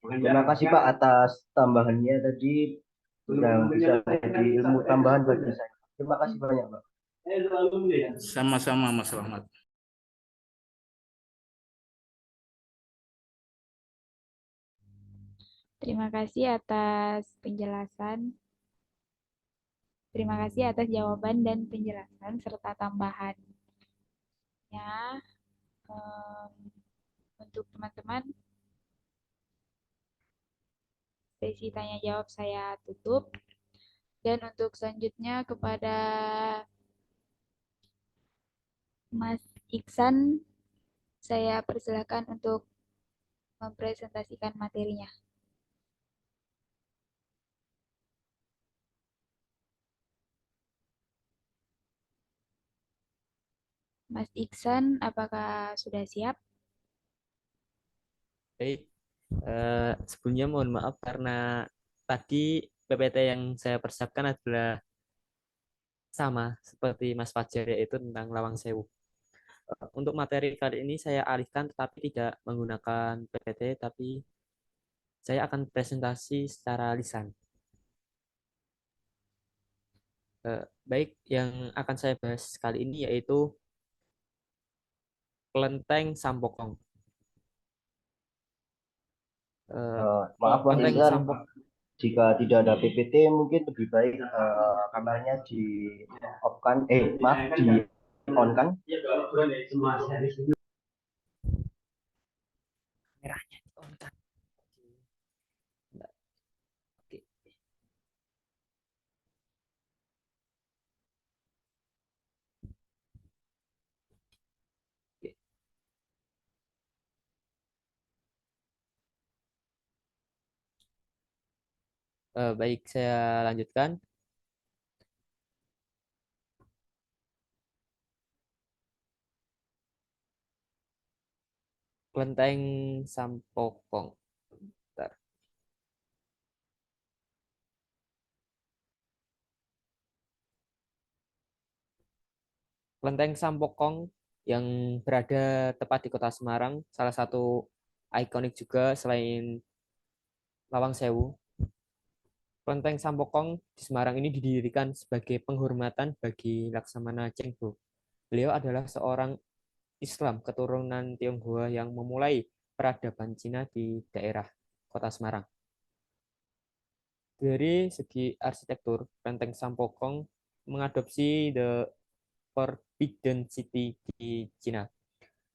Terima kasih Pak atas tambahannya tadi yang bisa jadi ilmu tambahan bagi saya. Terima kasih banyak Pak. Sama-sama Mas Rahmat. Terima kasih atas penjelasan. Terima kasih atas jawaban dan penjelasan serta tambahannya. Untuk teman-teman, sesi tanya jawab saya tutup. Dan untuk selanjutnya kepada Mas Iksan, saya persilakan untuk mempresentasikan materinya. Mas Iksan, apakah sudah siap? Baik, sebelumnya mohon maaf karena tadi PPT yang saya persiapkan adalah sama seperti Mas Fajar, yaitu tentang Lawang Sewu. Untuk materi kali ini saya alihkan tetapi tidak menggunakan PPT, tapi saya akan presentasi secara lisan. Baik, yang akan saya bahas kali ini yaitu Kelenteng Sampokong. Maaf Mas Kelenteng Iksan, Sampokong. jika tidak ada PPT mungkin lebih baik kameranya di off kan, maaf di on kan. Merahnya di on kan. Oke. Oke. Baik, saya lanjutkan. Kelenteng Sampokong. Bentar. Kelenteng Sampokong yang berada tepat di Kota Semarang, salah satu ikonik juga selain Lawang Sewu. Kelenteng Sampokong di Semarang ini didirikan sebagai penghormatan bagi Laksamana Cheng Ho. Beliau adalah seorang Islam keturunan Tionghoa yang memulai peradaban Cina di daerah Kota Semarang. Dari segi arsitektur, Kelenteng Sampokong mengadopsi The Forbidden City di Cina.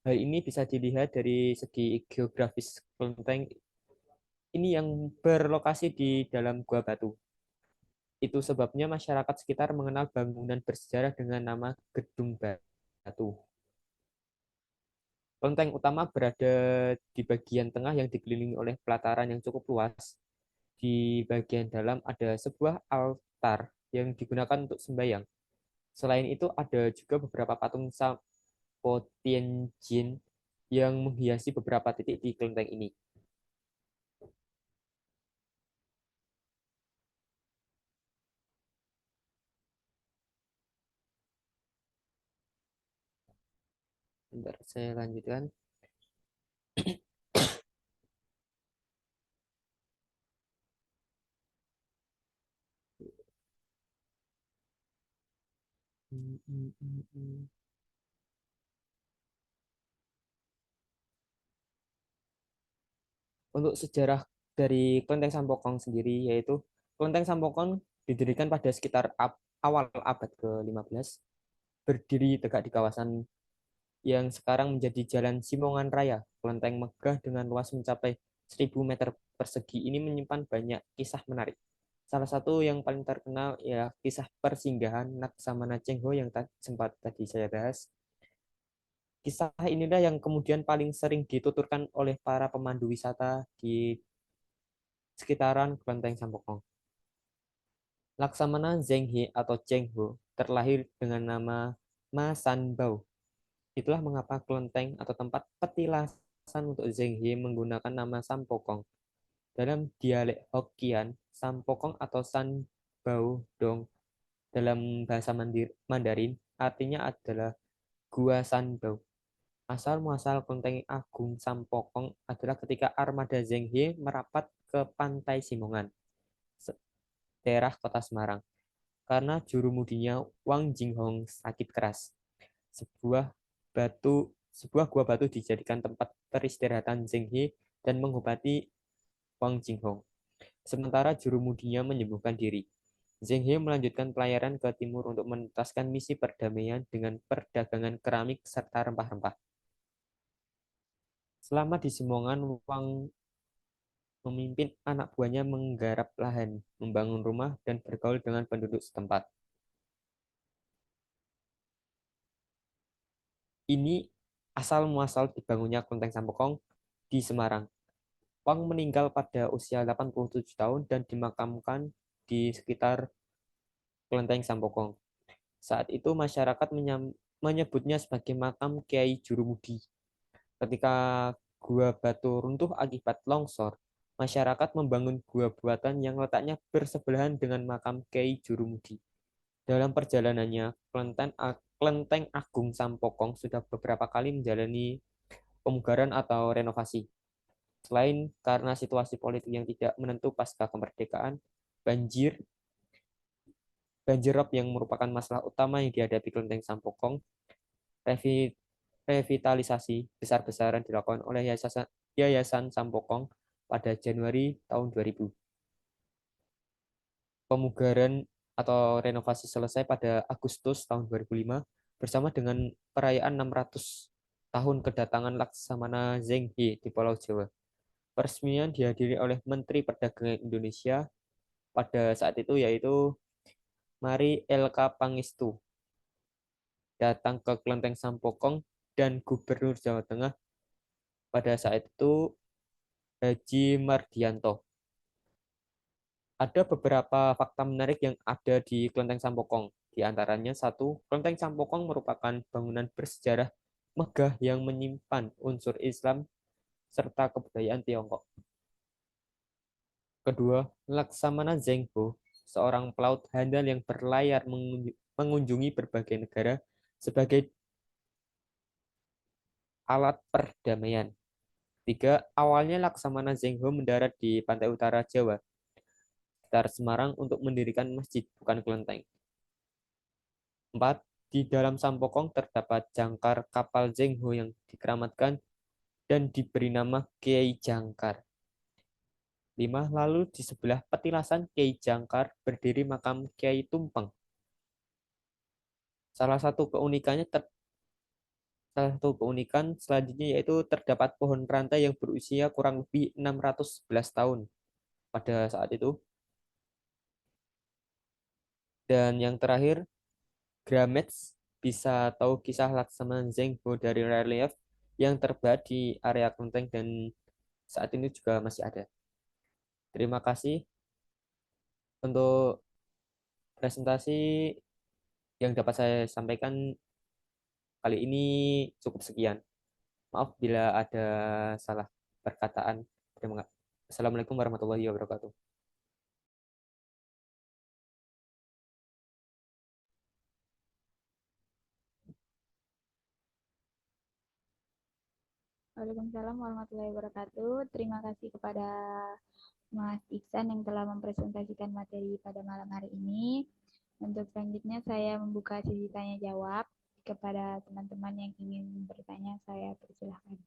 Hal ini bisa dilihat dari segi geografis kelenteng ini yang berlokasi di dalam Gua Batu. Itu sebabnya masyarakat sekitar mengenal bangunan bersejarah dengan nama Gedung Batu. Kelenteng utama berada di bagian tengah yang dikelilingi oleh pelataran yang cukup luas. Di bagian dalam ada sebuah altar yang digunakan untuk sembahyang. Selain itu ada juga beberapa patung Sampo Tianjin yang menghiasi beberapa titik di kelenteng ini. Bentar, saya lanjutkan. Untuk sejarah dari Kelenteng Sampokong sendiri, yaitu Kelenteng Sampokong didirikan pada sekitar awal abad ke-15, berdiri tegak di kawasan yang sekarang menjadi Jalan Simongan Raya. Kelenteng megah dengan luas mencapai 1000 meter persegi ini menyimpan banyak kisah menarik. Salah satu yang paling terkenal ya kisah persinggahan Laksamana Cheng Ho yang sempat tadi saya bahas. Kisah inilah yang kemudian paling sering dituturkan oleh para pemandu wisata di sekitaran Kelenteng Sampokong. Laksamana Zheng He atau Cheng Ho terlahir dengan nama Ma San Bao. Itulah mengapa kelenteng atau tempat petilasan untuk Zheng He menggunakan nama Sampokong. Dalam dialek Hokkien, Sampokong atau San Bao Dong dalam bahasa Mandarin artinya adalah Gua San Bao Asal-muasal Kelenteng Agung Sampokong adalah ketika armada Zheng He merapat ke pantai Simongan, daerah kota Semarang. Karena jurumudinya Wang Jinghong sakit keras. Sebuah gua batu dijadikan tempat peristirahatan Zheng He dan mengobati Wang Jinghong. Sementara jurumudinya menyembuhkan diri. Zheng He melanjutkan pelayaran ke timur untuk menuntaskan misi perdamaian dengan perdagangan keramik serta rempah-rempah. Selama di Simongan, Wang memimpin anak buahnya menggarap lahan, membangun rumah, dan bergaul dengan penduduk setempat. Ini asal-muasal dibangunnya Kelenteng Sampokong di Semarang. Wang meninggal pada usia 87 tahun dan dimakamkan di sekitar Kelenteng Sampokong. Saat itu masyarakat menyebutnya sebagai makam Kiai Jurumudi. Ketika gua batu runtuh akibat longsor, masyarakat membangun gua buatan yang letaknya bersebelahan dengan makam Kiai Jurumudi. Dalam perjalanannya, Kelenteng Agung Sampokong sudah beberapa kali menjalani pemugaran atau renovasi. Selain karena situasi politik yang tidak menentu pasca kemerdekaan, banjir rob yang merupakan masalah utama yang dihadapi Kelenteng Sampokong, revitalisasi besar-besaran dilakukan oleh Yayasan Sampokong pada Januari tahun 2000. Pemugaran atau renovasi selesai pada Agustus tahun 2005 bersama dengan perayaan 600 tahun kedatangan Laksamana Zheng He di Pulau Jawa. Peresmian dihadiri oleh Menteri Perdagangan Indonesia pada saat itu, yaitu Mari LK Pangestu, datang ke Kelenteng Sampokong, dan Gubernur Jawa Tengah pada saat itu Haji Mardianto. Ada beberapa fakta menarik yang ada di Kelenteng Sampokong. Di antaranya, satu, Kelenteng Sampokong merupakan bangunan bersejarah megah yang menyimpan unsur Islam serta kebudayaan Tiongkok. Kedua, Laksamana Zheng He, seorang pelaut handal yang berlayar mengunjungi berbagai negara sebagai alat perdamaian. Tiga, awalnya Laksamana Zheng He mendarat di pantai utara Jawa, sekitar Semarang, untuk mendirikan masjid, bukan kelenteng. Empat, di dalam Sampokong terdapat jangkar kapal Zheng He yang dikeramatkan dan diberi nama Kiai Jangkar. 5. Lalu di sebelah petilasan Kiai Jangkar berdiri makam Kiai Tumpeng. Salah satu keunikan selanjutnya yaitu terdapat pohon rantai yang berusia kurang lebih 611 tahun pada saat itu. Dan yang terakhir, Grametz bisa tahu kisah Laksamana Zheng He dari relief yang terbuat di area kelenteng dan saat ini juga masih ada. Terima kasih untuk presentasi yang dapat saya sampaikan kali ini cukup sekian. Maaf bila ada salah perkataan. Terima kasih. Assalamualaikum warahmatullahi wabarakatuh. Waalaikumsalam warahmatullahi wabarakatuh. Terima kasih kepada Mas Iksan yang telah mempresentasikan materi pada malam hari ini. Untuk selanjutnya saya membuka sesi tanya jawab. Kepada teman-teman yang ingin bertanya, saya persilahkan.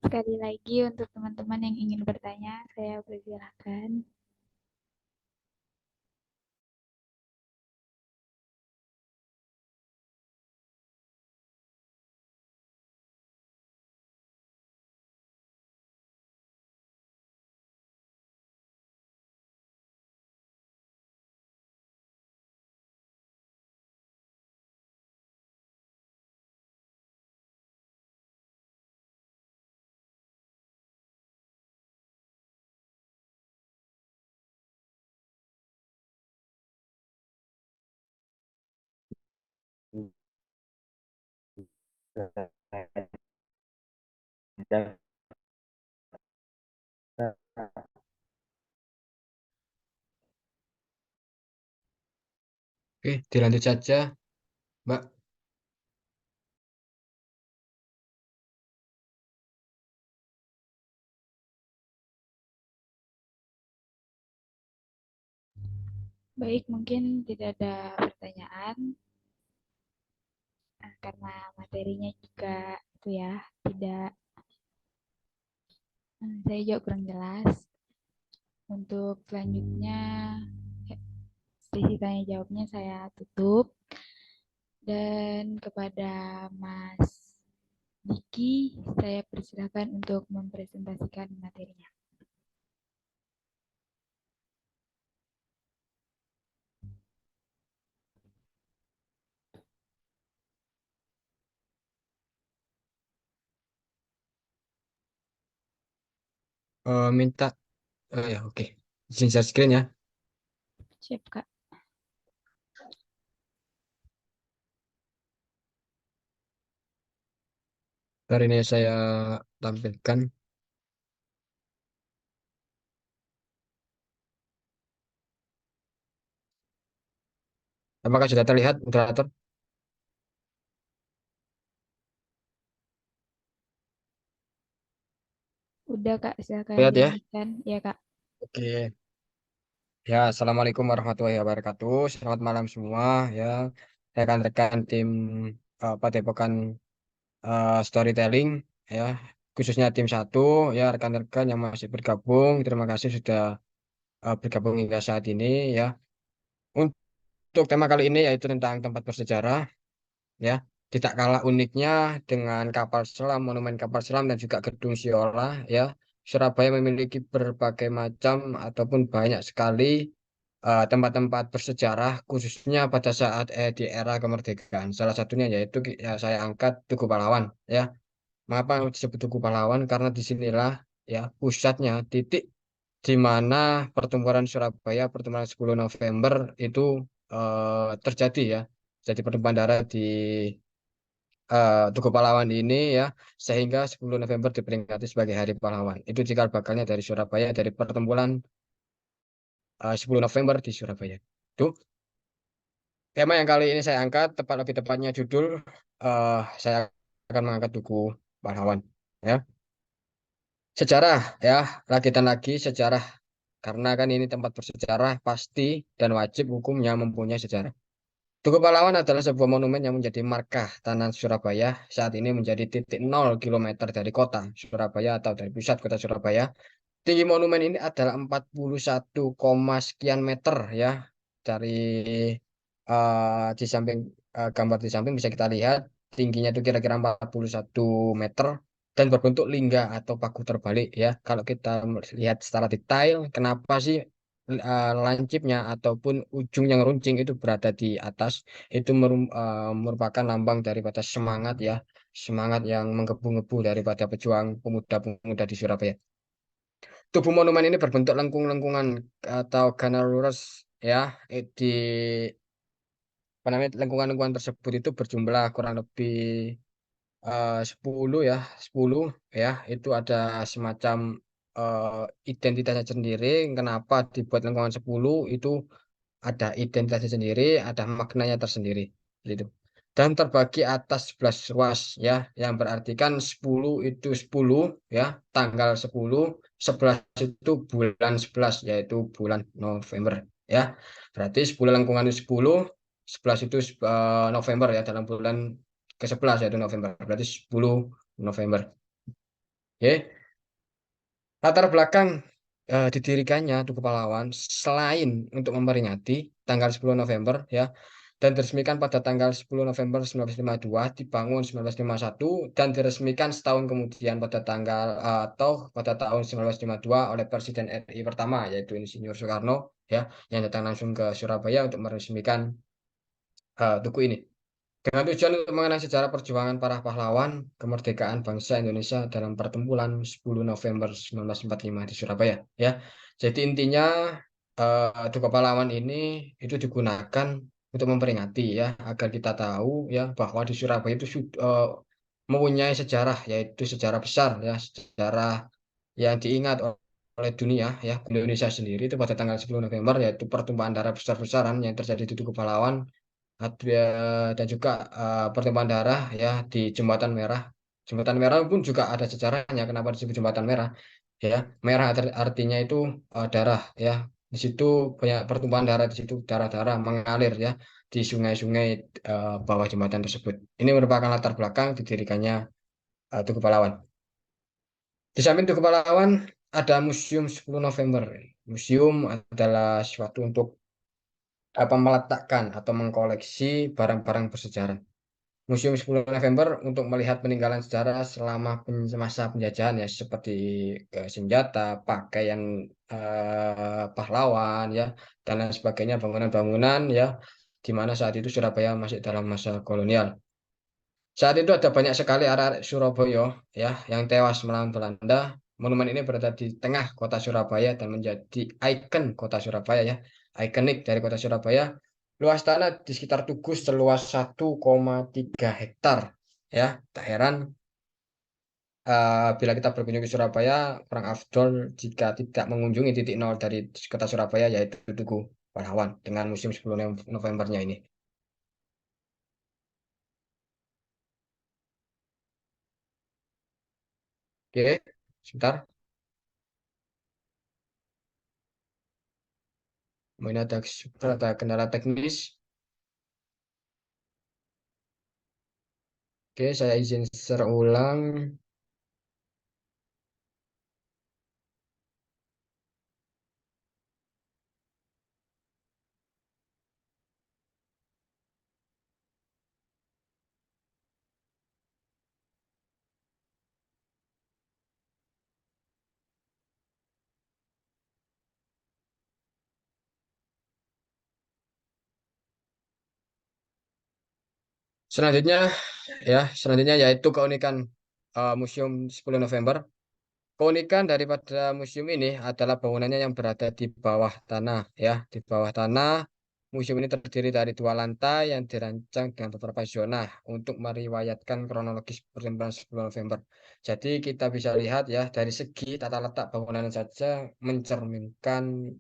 Sekali lagi untuk teman-teman yang ingin bertanya, saya persilahkan. Oke, dilanjut saja, Mbak. Baik, mungkin tidak ada pertanyaan karena materinya juga itu ya tidak saya juga kurang jelas. Untuk selanjutnya sesi tanya jawabnya saya tutup dan kepada Mas Diki saya persilakan untuk mempresentasikan materinya. Minta, ya oke. Izin share screen ya. Siap, Kak. Hari ini saya tampilkan. Apakah sudah terlihat, moderator? Udah, Kak, silakan Lihat ya. dilanjutkan. Ya, Kak. Oke. Ya, Assalamualaikum warahmatullahi wabarakatuh. Selamat malam semua. Ya, rekan-rekan tim Padepokan Storytelling. Ya, khususnya tim 1. Ya, rekan-rekan yang masih bergabung. Terima kasih sudah bergabung hingga saat ini. Ya, untuk tema kali ini yaitu tentang tempat bersejarah. Ya, tidak kalah uniknya dengan kapal selam, monumen kapal selam dan juga gedung Siola. Ya, Surabaya memiliki berbagai macam ataupun banyak sekali tempat-tempat bersejarah khususnya pada saat di era kemerdekaan. Salah satunya yaitu ya, saya angkat Tugu Pahlawan. Ya, mengapa disebut Tugu Pahlawan? Karena disinilah ya pusatnya, titik di mana pertempuran Surabaya, pertempuran 10 November itu terjadi ya. Jadi pertempuran darat di Tugu Pahlawan ini ya, sehingga 10 November diperingati sebagai Hari Pahlawan. Itu cikal bakalnya dari Surabaya, dari pertempuran 10 November di Surabaya. Itu tema yang kali ini saya angkat, lebih tepatnya judul saya akan mengangkat Tugu Pahlawan. Ya, sejarah ya, lagi dan lagi sejarah. Karena kan ini tempat bersejarah, pasti dan wajib hukumnya mempunyai sejarah. Tugu Pahlawan adalah sebuah monumen yang menjadi markah tanah Surabaya. Saat ini menjadi titik 0 km dari kota Surabaya atau dari pusat kota Surabaya. Tinggi monumen ini adalah 41, sekian meter ya. Dari di samping gambar di samping bisa kita lihat tingginya itu kira-kira 41 meter dan berbentuk lingga atau paku terbalik ya. Kalau kita lihat secara detail, kenapa sih lancipnya ataupun ujung yang runcing itu berada di atas, itu merupakan lambang daripada semangat ya, semangat yang menggebu-gebu daripada pejuang pemuda-pemuda di Surabaya. Tubuh monumen ini berbentuk lengkung-lengkungan atau ganarurus ya, di apa namanya lengkungan-lengkungan tersebut itu berjumlah kurang lebih 10 ya, 10 ya, itu ada semacam eh, identitasnya sendiri. Kenapa dibuat lengkungan 10 itu ada identitasnya sendiri, ada maknanya tersendiri gitu. Dan terbagi atas 11 ruas ya, yang berarti kan 10 itu 10 ya, tanggal 10, 11 itu bulan 11 yaitu bulan November ya. Berarti 10 lengkungan itu 10, 11 itu November ya, dalam bulan ke-11 yaitu November. Berarti 10 November. Ya, latar belakang didirikannya Tugu Pahlawan selain untuk memperingati tanggal 10 November ya, dan diresmikan pada tanggal 10 November 1952, dibangun 1951 dan diresmikan setahun kemudian pada tanggal atau pada tahun 1952 oleh Presiden RI pertama yaitu Insinyur Soekarno ya, yang datang langsung ke Surabaya untuk meresmikan tugu ini. Dengan tujuan untuk mengenang sejarah perjuangan para pahlawan kemerdekaan bangsa Indonesia dalam pertempuran 10 November 1945 di Surabaya. Ya, jadi intinya Duka Pahlawan ini itu digunakan untuk memperingati ya agar kita tahu ya bahwa di Surabaya itu mempunyai sejarah yaitu sejarah besar ya sejarah yang diingat oleh dunia ya Indonesia sendiri itu pada tanggal 10 November yaitu pertumpahan darah besar-besaran yang terjadi di Tugu Pahlawan dan juga pertumpahan darah ya di Jembatan Merah. Jembatan Merah pun juga ada sejarahnya kenapa disebut Jembatan Merah. Ya, merah artinya itu darah ya. Di situ banyak pertumpahan darah di situ darah-darah mengalir ya di sungai-sungai bawah jembatan tersebut. Ini merupakan latar belakang didirikannya Tugu Pahlawan. Di samping Tugu Pahlawan ada Museum 10 November. Museum adalah suatu untuk meletakkan atau mengkoleksi barang-barang bersejarah. Museum 10 November untuk melihat peninggalan sejarah selama masa penjajahan ya seperti senjata, pakaian pahlawan ya dan lain sebagainya, bangunan-bangunan ya di mana saat itu Surabaya masih dalam masa kolonial. Saat itu ada banyak sekali arek Surabaya ya yang tewas melawan Belanda. Monumen ini berada di tengah kota Surabaya dan menjadi ikon kota Surabaya ya, ikonik dari kota Surabaya. Luas tanah di sekitar Tugu seluas 1,3 hektar ya. Tak heran bila kita berkunjung ke Surabaya, kurang afdol jika tidak mengunjungi titik nol dari kota Surabaya yaitu Tugu Pahlawan dengan Museum 10 Novembernya ini. Oke, sebentar. Mungkin ada kendala teknis. Oke, saya izin share ulang. Selanjutnya yaitu keunikan Museum 10 November. Keunikan daripada museum ini adalah bangunannya yang berada di bawah tanah ya. Di bawah tanah, museum ini terdiri dari 2 lantai yang dirancang dengan beberapa zona untuk meriwayatkan kronologis pertempuran 10 November. Jadi kita bisa lihat ya dari segi tata letak bangunan saja mencerminkan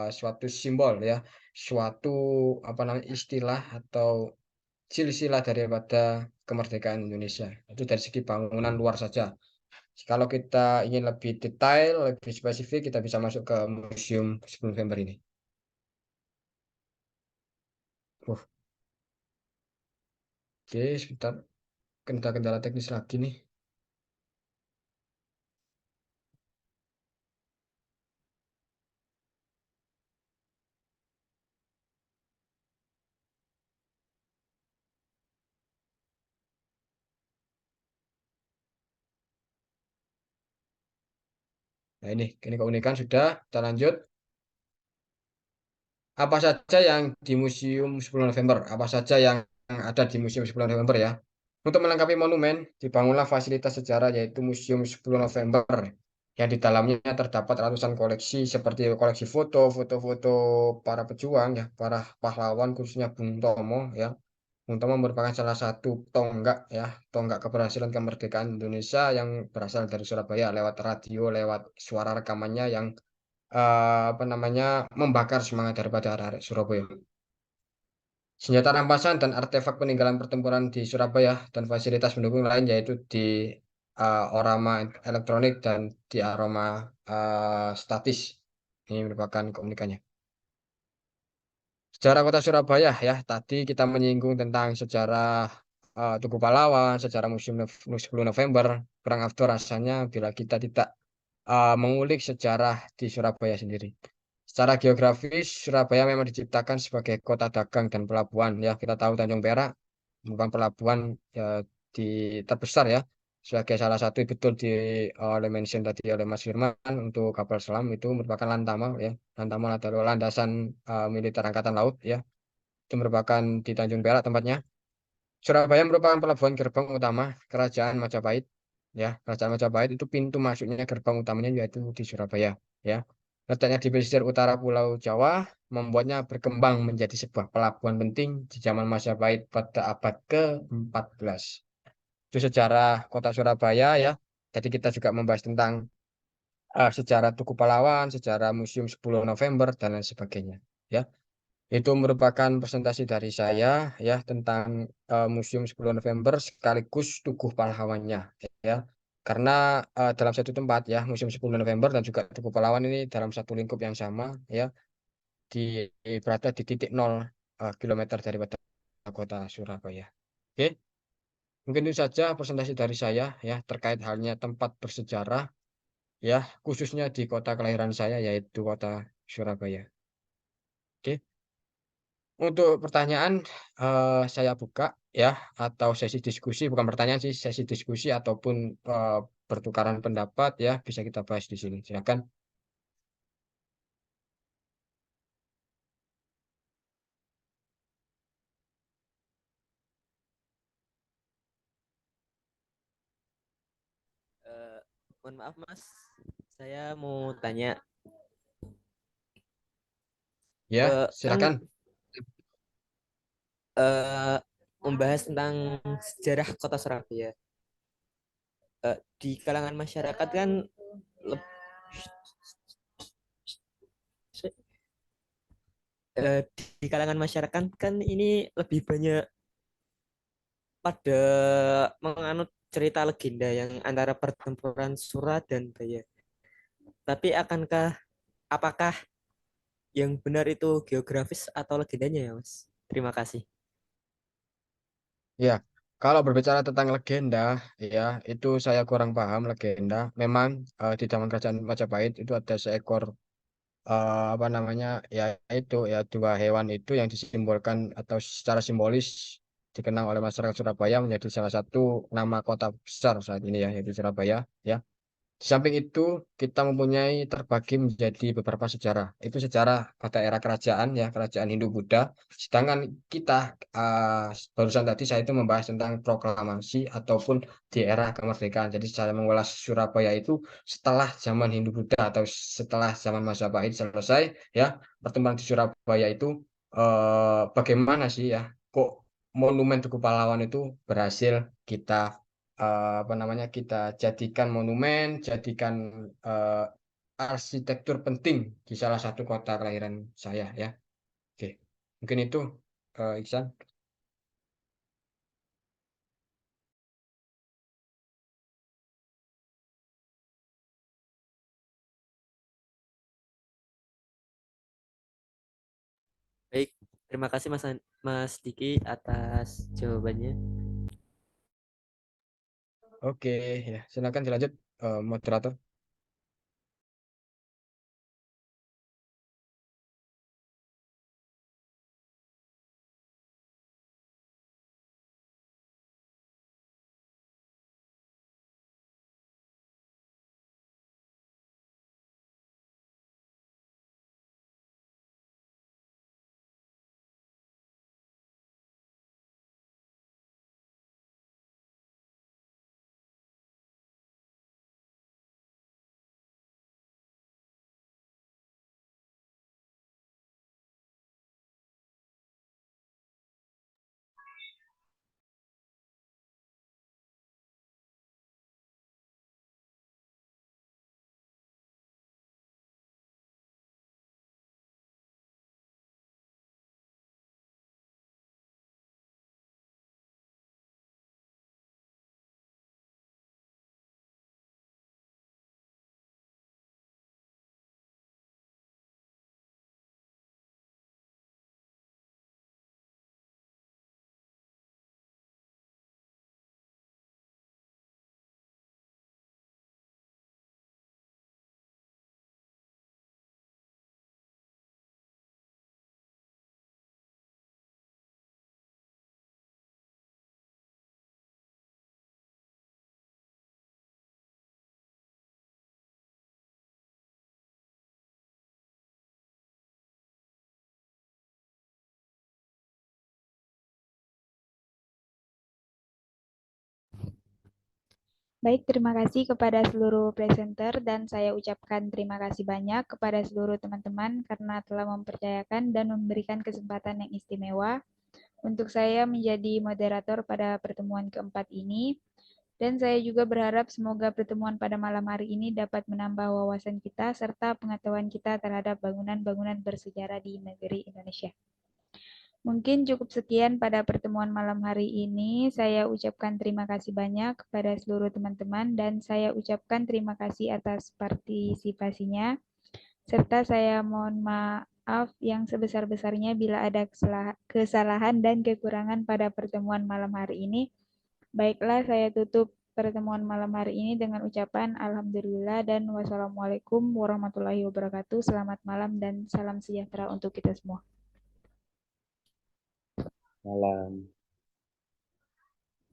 suatu simbol ya, suatu istilah atau silsilah daripada kemerdekaan Indonesia. Itu dari segi bangunan luar saja. Kalau kita ingin lebih detail, lebih spesifik, kita bisa masuk ke Museum 10 November ini. Oke, sebentar. Kendala teknis lagi nih. Nah ini keunikan sudah. Kita lanjut. Apa saja yang di Museum 10 November? Apa saja yang ada di Museum 10 November ya? Untuk melengkapi monumen, dibangunlah fasilitas sejarah yaitu Museum 10 November. Yang di dalamnya terdapat ratusan koleksi seperti koleksi foto-foto para pejuang ya, para pahlawan khususnya Bung Tomo ya. Bung Tomo merupakan salah satu tonggak keberhasilan kemerdekaan Indonesia yang berasal dari Surabaya lewat radio, lewat suara rekamannya yang membakar semangat daripada arek Surabaya. Senjata rampasan dan artefak peninggalan pertempuran di Surabaya dan fasilitas pendukung lain yaitu di orama elektronik dan di aroma statis. Ini merupakan keunikannya. Sejarah kota Surabaya ya, tadi kita menyinggung tentang sejarah Tugu Pahlawan, sejarah Museum 10 November, Perang After rasanya bila kita tidak mengulik sejarah di Surabaya sendiri. Secara geografis, Surabaya memang diciptakan sebagai kota dagang dan pelabuhan. Ya, kita tahu Tanjung Perak merupakan pelabuhan ya, di terbesar ya, sebagai salah satu betul oleh mention tadi oleh Mas Firman untuk kapal selam itu merupakan Lantama ya. Lantama adalah landasan militer Angkatan Laut ya. Itu merupakan di Tanjung Perak tempatnya. Surabaya merupakan pelabuhan gerbang utama Kerajaan Majapahit. Ya, Kerajaan Majapahit itu pintu masuknya gerbang utamanya yaitu di Surabaya. Ya, letaknya di pesisir utara Pulau Jawa membuatnya berkembang menjadi sebuah pelabuhan penting di zaman Majapahit pada abad ke-14. Itu sejarah kota Surabaya ya. Jadi kita juga membahas tentang sejarah Tugu Pahlawan, sejarah Museum 10 November dan lain sebagainya. Ya. Itu merupakan presentasi dari saya ya tentang Museum 10 November sekaligus Tugu Pahlawannya ya. Karena dalam satu tempat ya Museum 10 November dan juga Tugu Pahlawan ini dalam satu lingkup yang sama ya di berada di titik 0 kilometer dari kota Surabaya. Oke, mungkin itu saja presentasi dari saya ya terkait halnya tempat bersejarah ya khususnya di kota kelahiran saya yaitu kota Surabaya. Oke. Untuk pertanyaan saya buka ya atau sesi diskusi bukan pertanyaan sih sesi diskusi ataupun pertukaran pendapat ya bisa kita bahas di sini. Silakan. Eh, Mohon maaf Mas, saya mau tanya. Ya, Kan silakan. membahas tentang sejarah kota Surabaya. Di kalangan masyarakat kan leb- di kalangan masyarakat kan ini lebih banyak pada menganut cerita legenda yang antara pertempuran Sura dan Baya. Tapi apakah yang benar itu geografis atau legendanya ya, Mas? Terima kasih. Ya, kalau berbicara tentang legenda ya itu saya kurang paham legenda. Memang di zaman kerajaan Majapahit itu ada seekor apa namanya ya itu ya dua hewan itu yang disimbolkan atau secara simbolis dikenang oleh masyarakat Surabaya menjadi salah satu nama kota besar saat ini ya yaitu Surabaya ya. Di samping itu kita mempunyai terbagi menjadi beberapa sejarah. Itu sejarah pada era kerajaan ya kerajaan Hindu-Buddha. Sedangkan kita barusan tadi saya itu membahas tentang proklamasi ataupun di era kemerdekaan. Jadi saya mengulas Surabaya itu setelah zaman Hindu-Buddha atau setelah zaman Majapahit selesai ya pertemuan di Surabaya itu bagaimana sih ya kok monumen Tugu Pahlawan itu berhasil kita apa namanya kita jadikan monumen, jadikan eh, arsitektur penting di salah satu kota kelahiran saya ya. Oke, mungkin itu Iksan. Baik, terima kasih Mas Diki atas jawabannya. Oke, ya silakan dilanjut moderator. Baik, terima kasih kepada seluruh presenter dan saya ucapkan terima kasih banyak kepada seluruh teman-teman karena telah mempercayakan dan memberikan kesempatan yang istimewa untuk saya menjadi moderator pada pertemuan keempat ini. Dan saya juga berharap semoga pertemuan pada malam hari ini dapat menambah wawasan kita serta pengetahuan kita terhadap bangunan-bangunan bersejarah di negeri Indonesia. Mungkin cukup sekian pada pertemuan malam hari ini. Saya ucapkan terima kasih banyak kepada seluruh teman-teman dan saya ucapkan terima kasih atas partisipasinya. Serta saya mohon maaf yang sebesar-besarnya bila ada kesalahan dan kekurangan pada pertemuan malam hari ini. Baiklah, saya tutup pertemuan malam hari ini dengan ucapan Alhamdulillah dan wassalamualaikum warahmatullahi wabarakatuh. Selamat malam dan salam sejahtera untuk kita semua. Malam.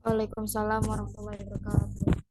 Waalaikumsalam warahmatullahi wabarakatuh.